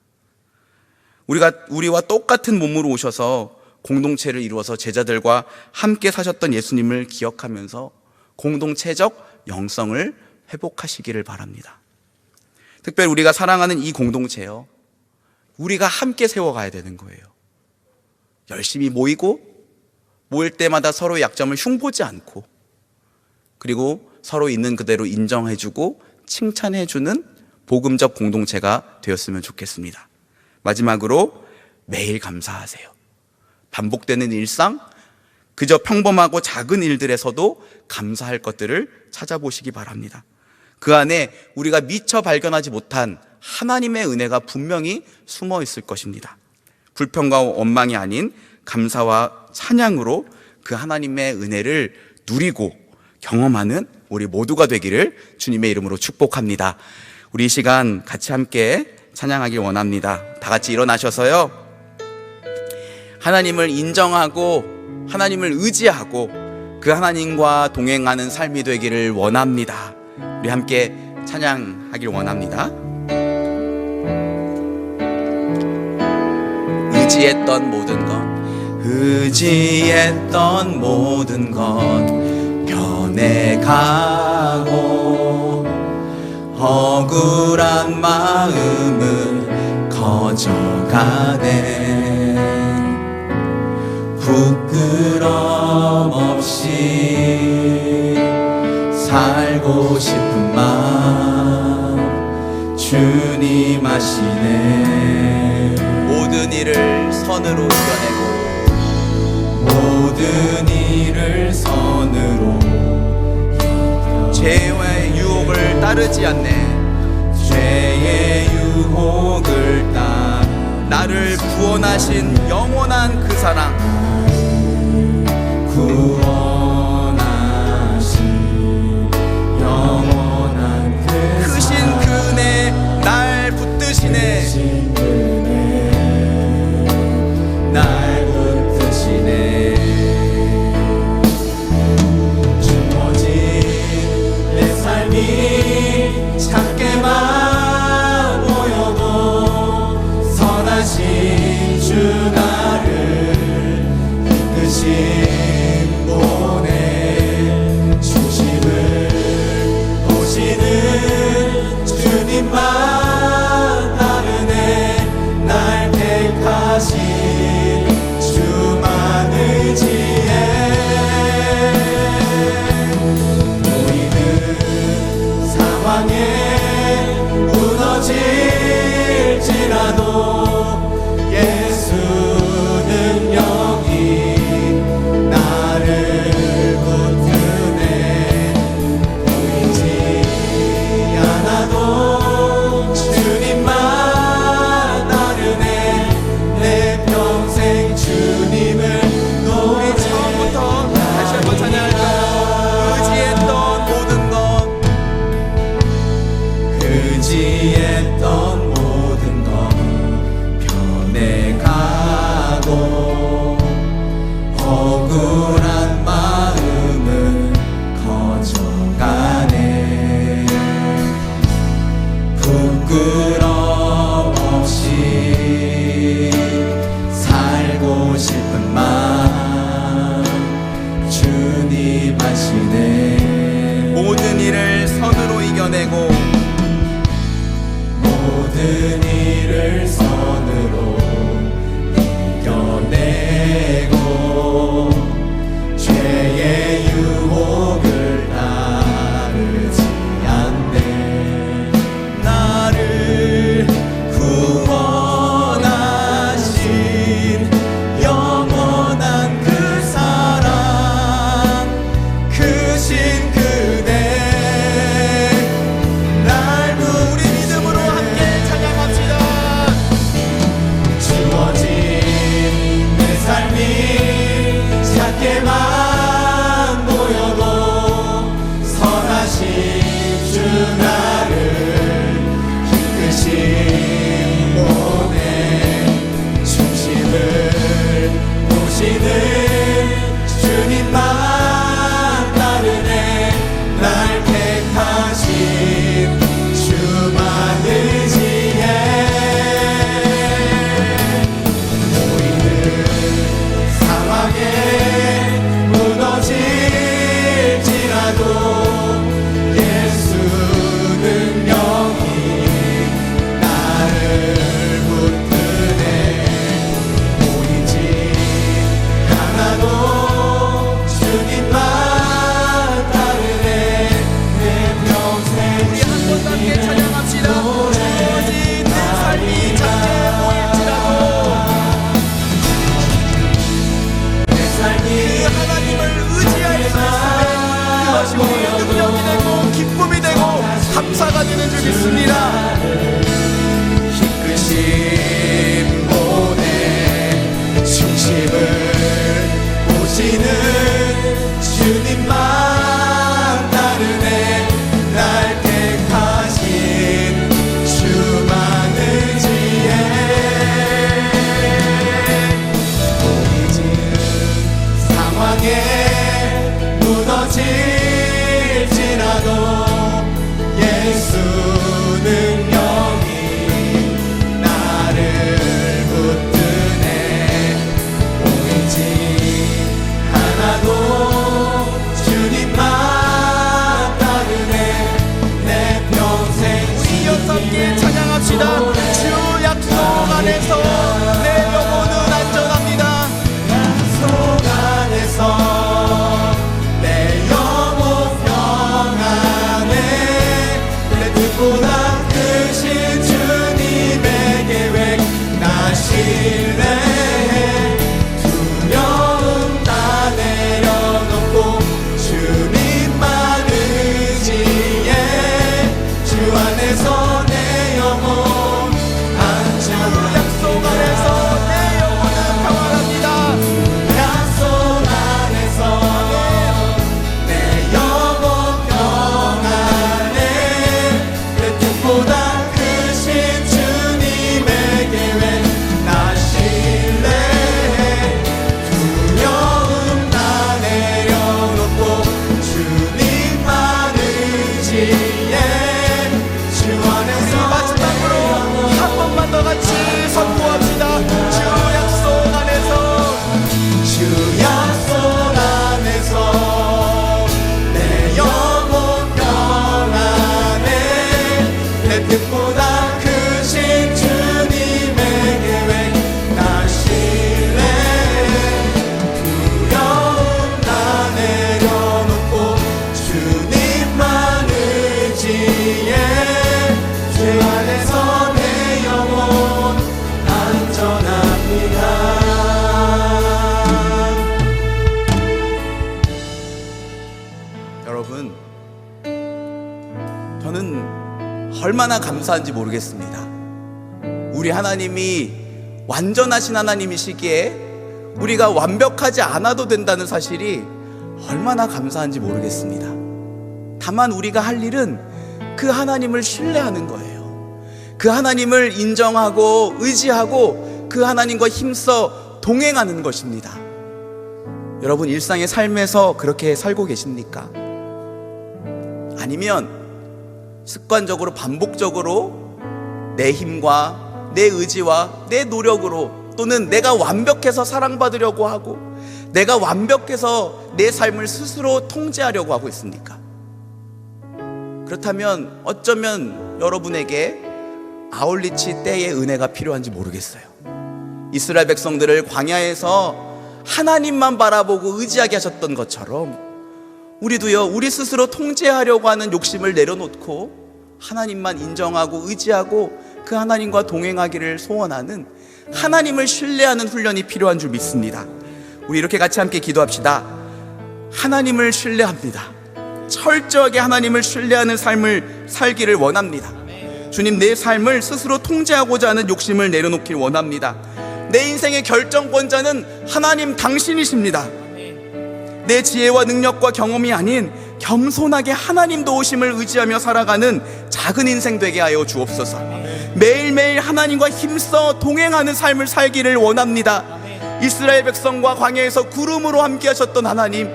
우리와 똑같은 몸으로 오셔서 공동체를 이루어서 제자들과 함께 사셨던 예수님을 기억하면서 공동체적 영성을 회복하시기를 바랍니다. 특별히 우리가 사랑하는 이 공동체요, 우리가 함께 세워가야 되는 거예요. 열심히 모일 때마다 서로의 약점을 흉보지 않고, 그리고 서로 있는 그대로 인정해주고 칭찬해주는 복음적 공동체가 되었으면 좋겠습니다. 마지막으로 매일 감사하세요. 반복되는 일상, 그저 평범하고 작은 일들에서도 감사할 것들을 찾아보시기 바랍니다. 그 안에 우리가 미처 발견하지 못한 하나님의 은혜가 분명히 숨어 있을 것입니다. 불평과 원망이 아닌 감사와 찬양으로 그 하나님의 은혜를 누리고 경험하는 우리 모두가 되기를 주님의 이름으로 축복합니다. 우리 이 시간 같이 함께 찬양하길 원합니다. 다 같이 일어나셔서요, 하나님을 인정하고 하나님을 의지하고 그 하나님과 동행하는 삶이 되기를 원합니다. 우리 함께 찬양하길 원합니다. 의지했던 모든 것 변해가고 억울한 마음은 커져가네. 부끄럼 없이 살고 싶은 마음 주님 아시네. 모든 일을 선으로 이겨내고 모든 일을 선으로 죄의 유혹을 따르지 않네. 죄의 유혹을 따라 나를 구원하신 영원한 그 사랑, 구원하신 영원한 그 크신 그 은혜 날 붙드시네. 날 붙드시네. 주어진 내 삶이 작게만 보여도 선하신 주 나를 이끄신 분의 중심을 보시는 주님만 따르네. 날 택하신 주만 의지해. 보이는 상황에 무너질지라도 예수는 여기 나를 붙드네. 보이지 않아도 주님만 따르네. 내 평생 주님을 노래. 처음부터 다시 한번 찬양할까요? 의지했던 모든 것, 의지했던 모든 것 변해가고 억울한 마음은 커져가네. 부끄러움 없이 살고 싶은 마음 주님 아시네. 모든 일을 선으로 이겨내고 모든 일을 선으로 이겨내고 죄의 유혹을 따르지 않네. 나를 구원하신 영원한 그 사랑, 크신 그대 날 우리 믿음으로 함께 찬양합시다. 주어진 내 삶이 작게만 보여도 선하신 주 나를 이끄신 분의 중심을 보시는 주님만 따르네. 날 택하신 주만 의지해. 보이는 상황에 무너질지라도 예수는 여기 나를 붙드네. 보이지 않아도 주님만 따르네. 내 평생 우리 한 번 함께 찬양합시다. 주어진 내 삶이 작게 보일지라도 내 삶이 하나님을 의지할 수 있으면 그것이 우리의 능력이 되고 기쁨이 되고 감사가 되는 줄 믿습니다. 이끄신 분의 중심을 보시는 주님만 따르네. 날 택하신 주만 의지해. 보이지 상황에 무너질지라도 예수는 여기 나를 붙드네. 보이지 않아도 주님만 따르네. 내 평생 우리 여섯 개 찬양합시다. 주 약속 안에서 내 영혼은 안전합니다. 약속 안에서 내 영혼 평안해. 내 뜻보다 크신 주님의 계획 나 신뢰해. 두려움 따 얼마나 감사한지 모르겠습니다. 우리 하나님이 완전하신 하나님이시기에 우리가 완벽하지 않아도 된다는 사실이 얼마나 감사한지 모르겠습니다. 다만 우리가 할 일은 그 하나님을 신뢰하는 거예요. 그 하나님을 인정하고 의지하고 그 하나님과 힘써 동행하는 것입니다. 여러분, 일상의 삶에서 그렇게 살고 계십니까? 아니면 습관적으로 반복적으로 내 힘과 내 의지와 내 노력으로, 또는 내가 완벽해서 사랑받으려고 하고 내가 완벽해서 내 삶을 스스로 통제하려고 하고 있습니까? 그렇다면 어쩌면 여러분에게 아울리치 때의 은혜가 필요한지 모르겠어요. 이스라엘 백성들을 광야에서 하나님만 바라보고 의지하게 하셨던 것처럼 우리도요, 우리 스스로 통제하려고 하는 욕심을 내려놓고 하나님만 인정하고 의지하고 그 하나님과 동행하기를 소원하는, 하나님을 신뢰하는 훈련이 필요한 줄 믿습니다. 우리 이렇게 같이 함께 기도합시다. 하나님을 신뢰합니다. 철저하게 하나님을 신뢰하는 삶을 살기를 원합니다. 주님, 내 삶을 스스로 통제하고자 하는 욕심을 내려놓길 원합니다. 내 인생의 결정권자는 하나님 당신이십니다. 내 지혜와 능력과 경험이 아닌 겸손하게 하나님 도우심을 의지하며 살아가는 작은 인생 되게 하여 주옵소서. 매일매일 하나님과 힘써 동행하는 삶을 살기를 원합니다. 이스라엘 백성과 광야에서 구름으로 함께 하셨던 하나님,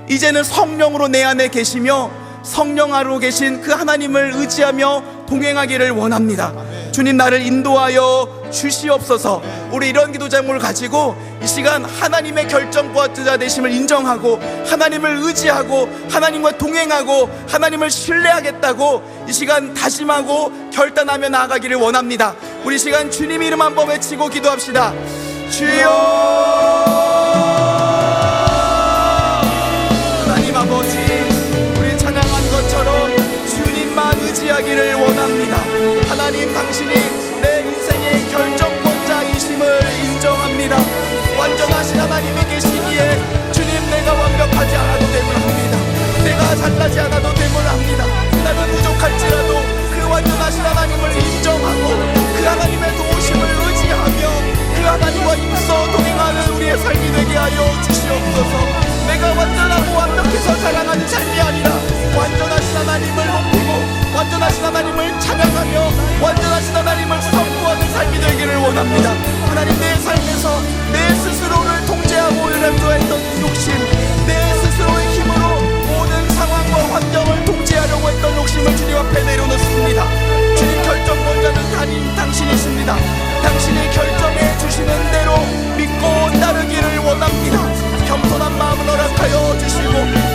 이제는 성령으로 내 안에 계시며 성령 안으로 계신 그 하나님을 의지하며 동행하기를 원합니다. 주님, 나를 인도하여 주시옵소서. 우리 이런 기도 제목을 가지고 이 시간 하나님의 결정권자 되심을 인정하고 하나님을 의지하고 하나님과 동행하고 하나님을 신뢰하겠다고 이 시간 다짐하고 결단하며 나아가기를 원합니다. 우리 시간 주님 이름 한번 외치고 기도합시다. 주여, 하나님 아버지, 우리 찬양한 것처럼 주님만 의지하기를 원합니다. 하나님, 당신이 내 인생의 결정권자이심을 인정합니다. 완전하신 하나님이 계시기에 주님, 내가 완벽하지 않아도 됨을 합니다. 내가 잘나지 않아도 됨을 합니다. 나는 부족할지라도 그 완전하신 하나님을 인정하고 그 하나님의 도우심을 의지하며 그 하나님과 힘써 동행하는 우리의 삶이 되게 하여 주시옵소서. 내가 완전하고 완벽해서 자랑하는 삶이 아니라 완전하신 하나님을 높이고 완전하신 하나님을 찬양하며 완전하신 하나님을 선포하는 삶이 되기를 원합니다. 하나님, 내 삶에서 내 스스로를 통제하고 연합조했던 욕심, 내 스스로의 힘으로 모든 상황과 환경을 통제하려고 했던 욕심을 주님 앞에 내려놓습니다. 주님, 결정권자는 당신이십니다. 당신이 결정해 주시는 대로 믿고 따르기를 원합니다. 겸손한 마음을 허락하여 주시고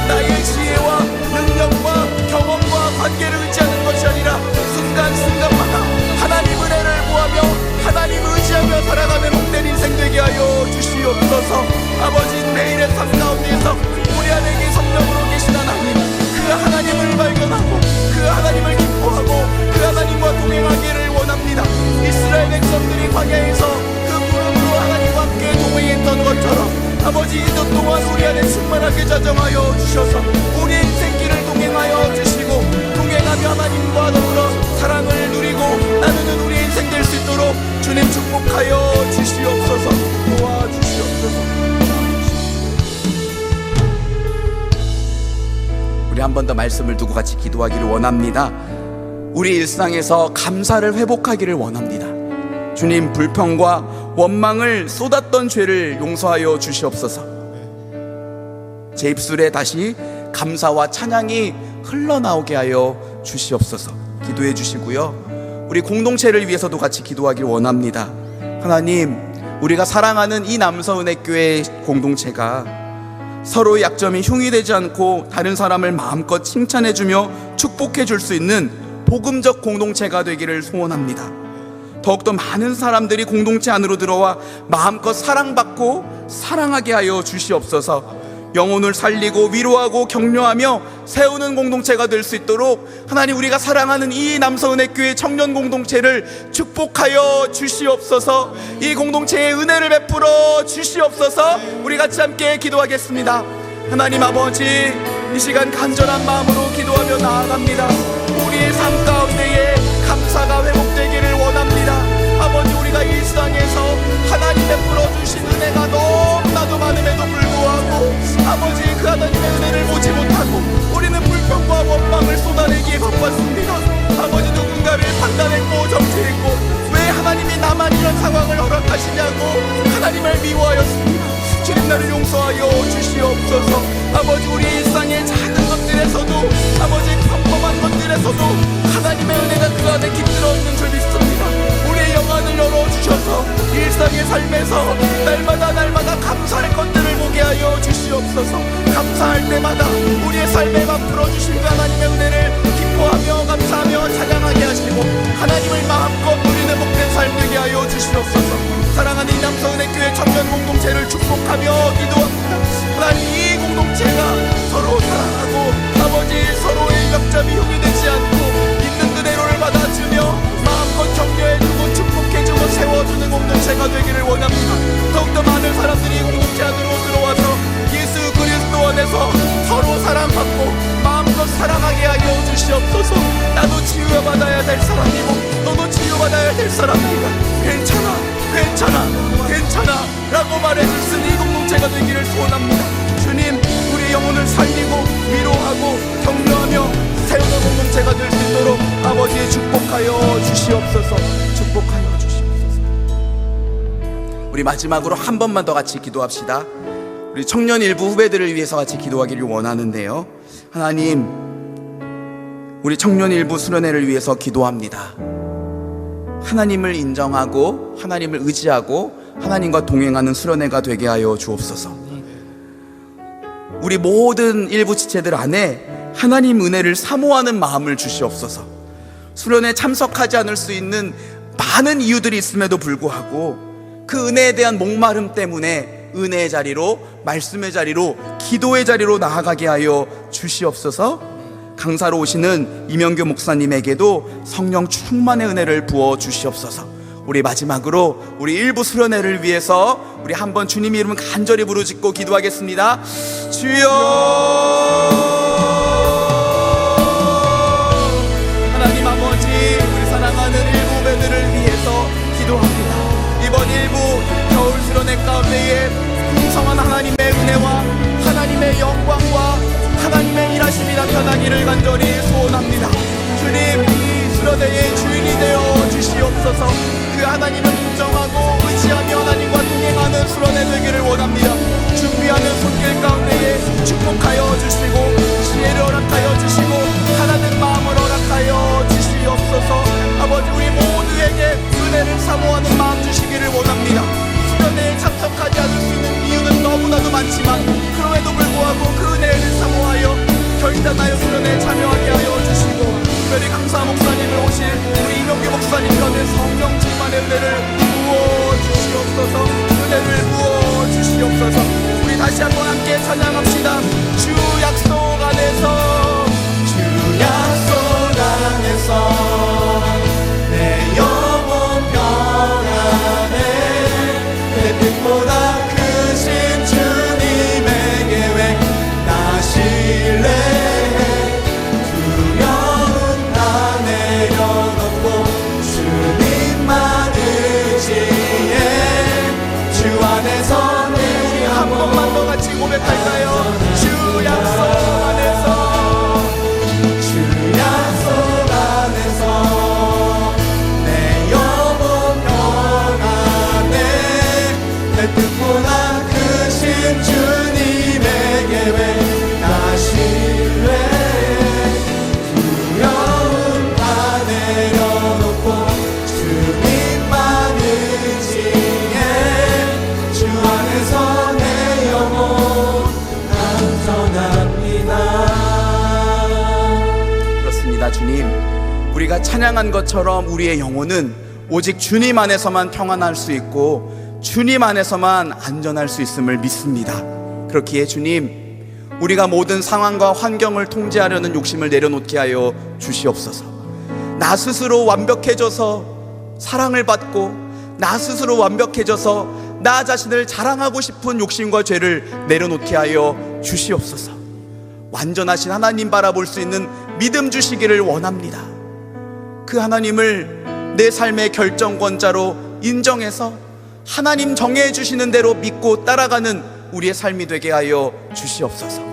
나의 지혜와 능력과 경험과 관계를 의지하는 것이 아니라 순간순간마다 하나님 은혜를 구하며 하나님 의지하며 살아가는 복된 인생 되게 하여 주시옵소서. 아버지, 내일의 삶 가운데서 우리 안에 성령으로 계신 하나님, 그 하나님을 발견하고 그 하나님을 기뻐하고 그 하나님과 동행하기를 원합니다. 이스라엘 백성들이 광야에서 그 구름으로 하나님과 함께 동행했던 것처럼 아버지, 이전 동안 우리 안에 충만하게 자정하여 주셔서 우리의 인생길을 동행하여 주시고 동행하며 하나님과 더불어 사랑을 누리고 나누는 우리의 인생 될 수 있도록 주님 축복하여 주시옵소서. 도와주시옵소서. 우리 한 번 더 말씀을 두고 같이 기도하기를 원합니다. 우리 일상에서 감사를 회복하기를 원합니다. 주님, 불평과 원망을 쏟았던 죄를 용서하여 주시옵소서. 제 입술에 다시 감사와 찬양이 흘러나오게 하여 주시옵소서. 기도해 주시고요. 우리 공동체를 위해서도 같이 기도하길 원합니다. 하나님, 우리가 사랑하는 이 남서은혜교회 공동체가 서로의 약점이 흉이 되지 않고 다른 사람을 마음껏 칭찬해 주며 축복해 줄 수 있는 복음적 공동체가 되기를 소원합니다. 더욱더 많은 사람들이 공동체 안으로 들어와 마음껏 사랑받고 사랑하게 하여 주시옵소서. 영혼을 살리고 위로하고 격려하며 세우는 공동체가 될 수 있도록 하나님, 우리가 사랑하는 이 남서은혜교회 청년 공동체를 축복하여 주시옵소서. 이 공동체에 은혜를 베풀어 주시옵소서. 우리 같이 함께 기도하겠습니다. 하나님 아버지, 이 시간 간절한 마음으로 기도하며 나아갑니다. 우리의 삶 가운데에 감사가 회복되기를 원합니다. 아버지, 우리가 일상에서 하나님 베풀어 주신 은혜가 너무나도 많음에도 불구하고 아버지, 그 하나님의 은혜를 보지 못하고 우리는 불평과 원망을 쏟아내기에 바빴습니다. 아버지, 누군가를 판단했고 정죄했고 왜 하나님이 나만 이런 상황을 허락하시냐고 하나님을 미워하였습니다. 주님, 나를 용서하여 주시옵소서. 아버지, 우리 일상의 작은 것들에서도 아버지, 평범한 것들에서도 하나님의 은혜가 그 안에 깃들어 있는 줄 믿습니다. 우리의 영안을 열어주셔서 일상의 삶에서 날마다 감사할 것들을 보게 하여 주시옵소서. 감사할 때마다 우리의 삶에 베풀어 주신 그 하나님의 은혜를 기뻐하며 감사하며 찬양하게 하시고 하나님을 마음껏 누리는 복된 삶 되게 하여 주시옵소서. 사랑하는 이남서은혜교회 청년 공동체를 축복하며 기도합니다. 하나님, 이 공동체가 서로 사랑하고 아버지, 서로의 약점이 흉이 되지 않고 있는 그대로를 받아주며 마음껏 격려해주고 축복해주고 세워주는 공동체가 되기를 원합니다. 더욱더 많은 사람들이 공동체 안으로 들어와서 예수 그리스도 안에서 서로 사랑받고 마음껏 사랑하게 하여 주시옵소서. 나도 치유받아야 될 사람이고 너도 치유받아야 될 사람이다. 괜찮아 라고 말해줄 수 있는 이 공동체가 되기를 소원합니다. 주님, 우리 영혼을 살리고 위로하고 격려하며 세우는 공동체가 될 수 있도록 아버지 축복하여 주시옵소서. 축복하여 주시옵소서. 우리 마지막으로 한 번만 더 같이 기도합시다. 우리 청년 일부 후배들을 위해서 같이 기도하기를 원하는데요. 하나님, 우리 청년 일부 수련회를 위해서 기도합니다. 하나님을 인정하고 하나님을 의지하고 하나님과 동행하는 수련회가 되게 하여 주옵소서. 우리 모든 일부 지체들 안에 하나님 은혜를 사모하는 마음을 주시옵소서. 수련회에 참석하지 않을 수 있는 많은 이유들이 있음에도 불구하고 그 은혜에 대한 목마름 때문에 은혜의 자리로, 말씀의 자리로, 기도의 자리로 나아가게 하여 주시옵소서. 강사로 오시는 이명규 목사님에게도 성령 충만의 은혜를 부어 주시옵소서. 우리 마지막으로 우리 일부 수련회를 위해서 우리 한번 주님 이름 간절히 부르짖고 기도하겠습니다. 주여, 하나님 아버지, 우리 사랑하는 일부 후배들을 위해서 기도합니다. 이번 일부 겨울 수련회 가운데에 풍성한 하나님의 은혜와 하나님의 영광과 하나님의 일하심이 나타나기를 간절히 소원합니다. 주님, 이 수련회의 주인이 되어 주시옵소서. 그 하나님을 인정하고 의지하며 하나님과 동행하는 수련회 되기를 원합니다. 준비하는 손길 가운데에 축복하여 주시고 지혜를 허락하여 주시고 하나님 마음을 허락하여 주시옵소서. 아버지, 우리 모두에게 은혜를 사모하는 마음 주시기를 원합니다. 수련회에 참석하지 않을 수 있는 이유는 너무나도 많지만 그럼에도 불구하고 그 은혜를 사모하여 결단하여 수련회에 참여하게 하여 주시고, 특별히 강사 목사님을 오실 우리 이명규 목사님과는 성령 충만의 은혜를 부어 주시옵소서. 은혜를 부어 주시옵소서. 우리 다시 한번 함께 찬양합시다. 주 약속 안에서, 주 약속 안에서 내 영혼 평안해. 내 뜻보다 크신 주님에게 왜 나 신뢰해. 두려움 다 내려놓고 주님만 의지해. 주 안에서 내 우리 한 번만 더 같이 고백할까요? 주 약속 안에서, 주 약속 안에서 내 영혼 평안해. 내 뜻보다 크신 주님에게 왜 나 신뢰해. 두려움 다 내려놓고 주님만 의지해. 주 안에서 내 영혼 안전합니다. 그렇습니다. 주님, 우리가 찬양한 것처럼 우리의 영혼은 오직 주님 안에서만 평안할 수 있고 주님 안에서만 안전할 수 있음을 믿습니다. 그렇기에 주님, 우리가 모든 상황과 환경을 통제하려는 욕심을 내려놓게 하여 주시옵소서. 나 스스로 완벽해져서 사랑을 받고 나 스스로 완벽해져서 나 자신을 자랑하고 싶은 욕심과 죄를 내려놓게 하여 주시옵소서. 완전하신 하나님 바라볼 수 있는 믿음 주시기를 원합니다. 그 하나님을 내 삶의 결정권자로 인정해서 하나님 정해 주시는 대로 믿고 따라가는 우리의 삶이 되게 하여 주시옵소서.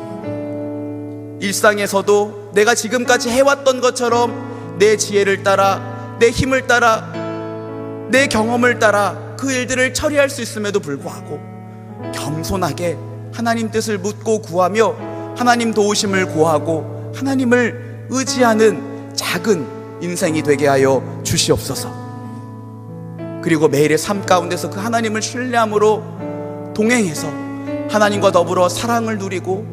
일상에서도 내가 지금까지 해왔던 것처럼 내 지혜를 따라, 내 힘을 따라, 내 경험을 따라 그 일들을 처리할 수 있음에도 불구하고 겸손하게 하나님 뜻을 묻고 구하며 하나님 도우심을 구하고 하나님을 의지하는 작은 인생이 되게 하여 주시옵소서. 그리고 매일의 삶 가운데서 그 하나님을 신뢰함으로 동행해서 하나님과 더불어 사랑을 누리고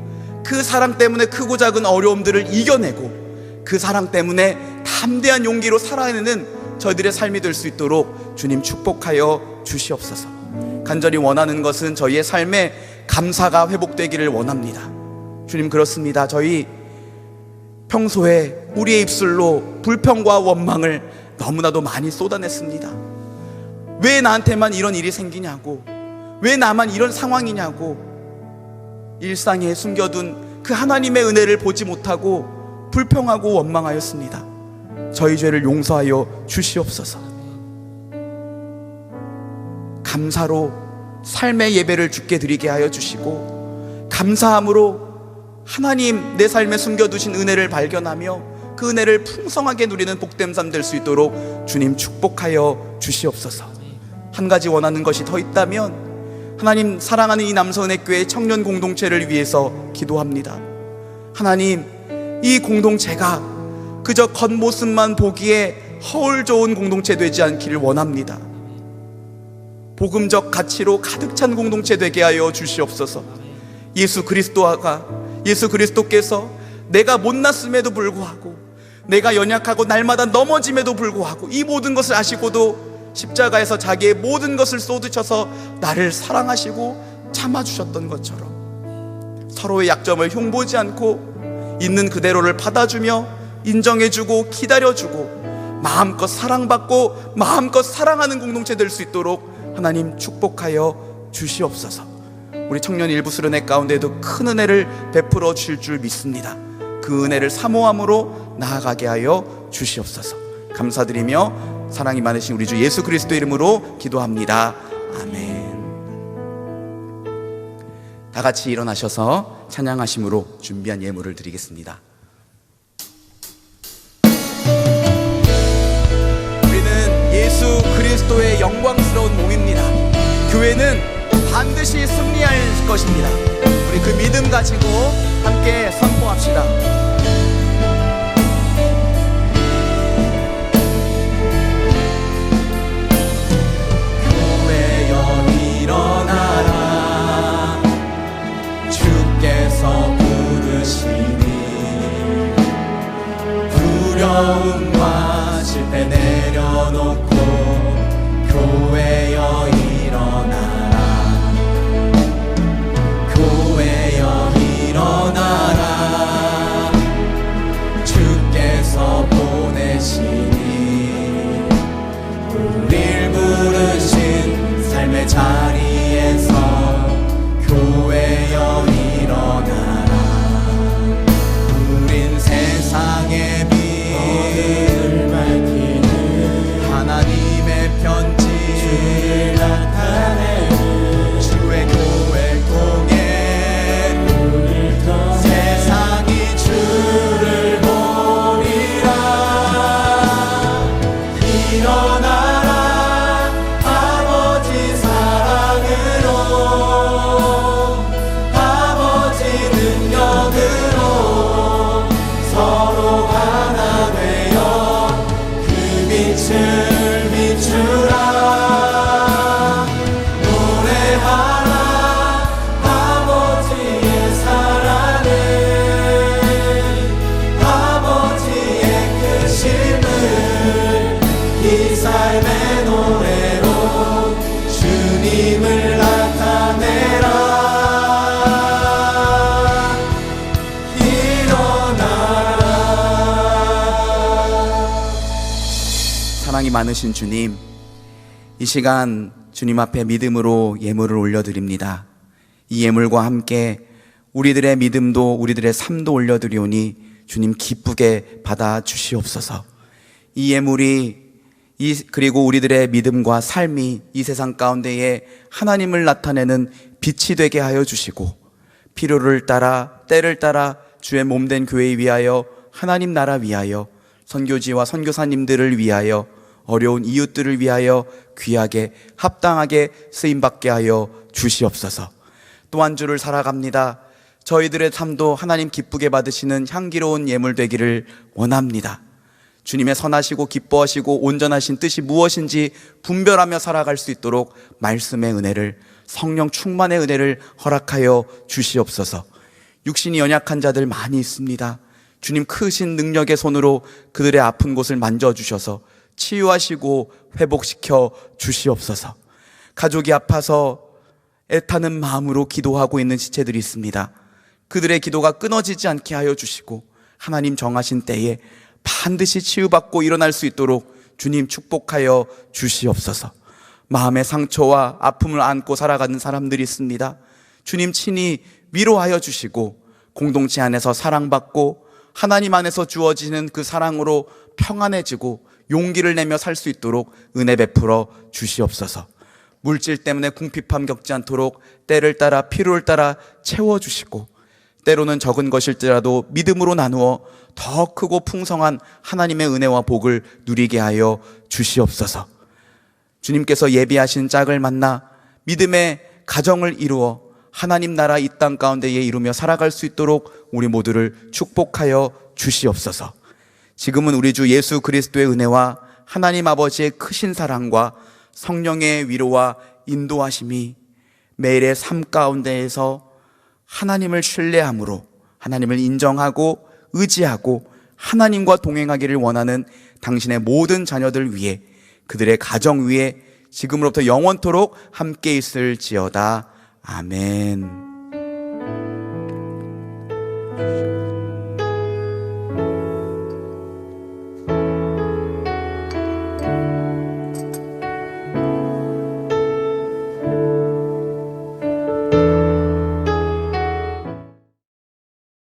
그 사랑 때문에 크고 작은 어려움들을 이겨내고 그 사랑 때문에 담대한 용기로 살아내는 저희들의 삶이 될 수 있도록 주님 축복하여 주시옵소서. 간절히 원하는 것은 저희의 삶에 감사가 회복되기를 원합니다. 주님, 그렇습니다. 저희 평소에 우리의 입술로 불평과 원망을 너무나도 많이 쏟아냈습니다. 왜 나한테만 이런 일이 생기냐고, 왜 나만 이런 상황이냐고, 일상에 숨겨둔 그 하나님의 은혜를 보지 못하고 불평하고 원망하였습니다. 저희 죄를 용서하여 주시옵소서. 감사로 삶의 예배를 주께 드리게 하여 주시고, 감사함으로 하나님 내 삶에 숨겨두신 은혜를 발견하며 그 은혜를 풍성하게 누리는 복된 삶 될 수 있도록 주님 축복하여 주시옵소서. 한 가지 원하는 것이 더 있다면 하나님, 사랑하는 이 남서은혜교회 청년 공동체를 위해서 기도합니다. 하나님, 이 공동체가 그저 겉모습만 보기에 허울 좋은 공동체 되지 않기를 원합니다. 복음적 가치로 가득 찬 공동체 되게 하여 주시옵소서. 예수 그리스도께서 내가 못났음에도 불구하고, 내가 연약하고 날마다 넘어짐에도 불구하고 이 모든 것을 아시고도 십자가에서 자기의 모든 것을 쏟으셔서 나를 사랑하시고 참아주셨던 것처럼 서로의 약점을 흉보지 않고 있는 그대로를 받아주며 인정해주고 기다려주고 마음껏 사랑받고 마음껏 사랑하는 공동체 될 수 있도록 하나님 축복하여 주시옵소서. 우리 청년 일부 수련회 가운데도 큰 은혜를 베풀어 주실 줄 믿습니다. 그 은혜를 사모함으로 나아가게 하여 주시옵소서. 감사드리며 사랑이 많으신 우리 주 예수 그리스도 이름으로 기도합니다. 아멘. 다 같이 일어나셔서 찬양하심으로 준비한 예물을 드리겠습니다. 우리는 예수 그리스도의 영광스러운 몸입니다. 교회는 반드시 승리할 것입니다. 우리 그 믿음 가지고 함께 선포합시다. 교회여 일어나라, 주께서 부르시니 두려움과 실패 내려놓고 교회여 일어나라, 교회여 일어나라, 주께서 보내시니 우릴 부르신 삶의 자리에서 교회여 일어나라. 우린 세상의 빛 밝히는 하나님의 편지 주를 나타내는 주의 교회를 통해 세상이 주를 보리라. 일어나라 아버지 사랑으로, 아버지 능력으로 서로 하나 되어 그 빛을 비추라. 노래하라 아버지의 사랑을, 아버지의 크심을 이 삶의 노래로 주님을 나타내라. 일어나라. 사랑이 많으신 주님, 이 시간 주님 앞에 믿음으로 예물을 올려드립니다. 이 예물과 함께 우리들의 믿음도 우리들의 삶도 올려드리오니 주님 기쁘게 받아 주시옵소서. 이 예물이 그리고 우리들의 믿음과 삶이 이 세상 가운데에 하나님을 나타내는 빛이 되게 하여 주시고, 필요를 따라 때를 따라 주의 몸된 교회에 위하여, 하나님 나라 위하여, 선교지와 선교사님들을 위하여, 어려운 이웃들을 위하여 귀하게 합당하게 쓰임받게 하여 주시옵소서. 또 한 주를 살아갑니다. 저희들의 삶도 하나님 기쁘게 받으시는 향기로운 예물 되기를 원합니다. 주님의 선하시고 기뻐하시고 온전하신 뜻이 무엇인지 분별하며 살아갈 수 있도록 말씀의 은혜를, 성령 충만의 은혜를 허락하여 주시옵소서. 육신이 연약한 자들 많이 있습니다. 주님 크신 능력의 손으로 그들의 아픈 곳을 만져주셔서 치유하시고 회복시켜 주시옵소서. 가족이 아파서 애타는 마음으로 기도하고 있는 지체들이 있습니다. 그들의 기도가 끊어지지 않게 하여 주시고, 하나님 정하신 때에 반드시 치유받고 일어날 수 있도록 주님 축복하여 주시옵소서. 마음의 상처와 아픔을 안고 살아가는 사람들이 있습니다. 주님 친히 위로하여 주시고, 공동체 안에서 사랑받고 하나님 안에서 주어지는 그 사랑으로 평안해지고 용기를 내며 살 수 있도록 은혜 베풀어 주시옵소서. 물질 때문에 궁핍함 겪지 않도록 때를 따라 필요를 따라 채워주시고, 때로는 적은 것일지라도 믿음으로 나누어 더 크고 풍성한 하나님의 은혜와 복을 누리게 하여 주시옵소서. 주님께서 예비하신 짝을 만나 믿음의 가정을 이루어 하나님 나라 이 땅 가운데에 이루며 살아갈 수 있도록 우리 모두를 축복하여 주시옵소서. 지금은 우리 주 예수 그리스도의 은혜와 하나님 아버지의 크신 사랑과 성령의 위로와 인도하심이 매일의 삶 가운데에서 하나님을 신뢰함으로, 하나님을 인정하고 의지하고 하나님과 동행하기를 원하는 당신의 모든 자녀들 위해, 그들의 가정 위에 지금으로부터 영원토록 함께 있을지어다. 아멘.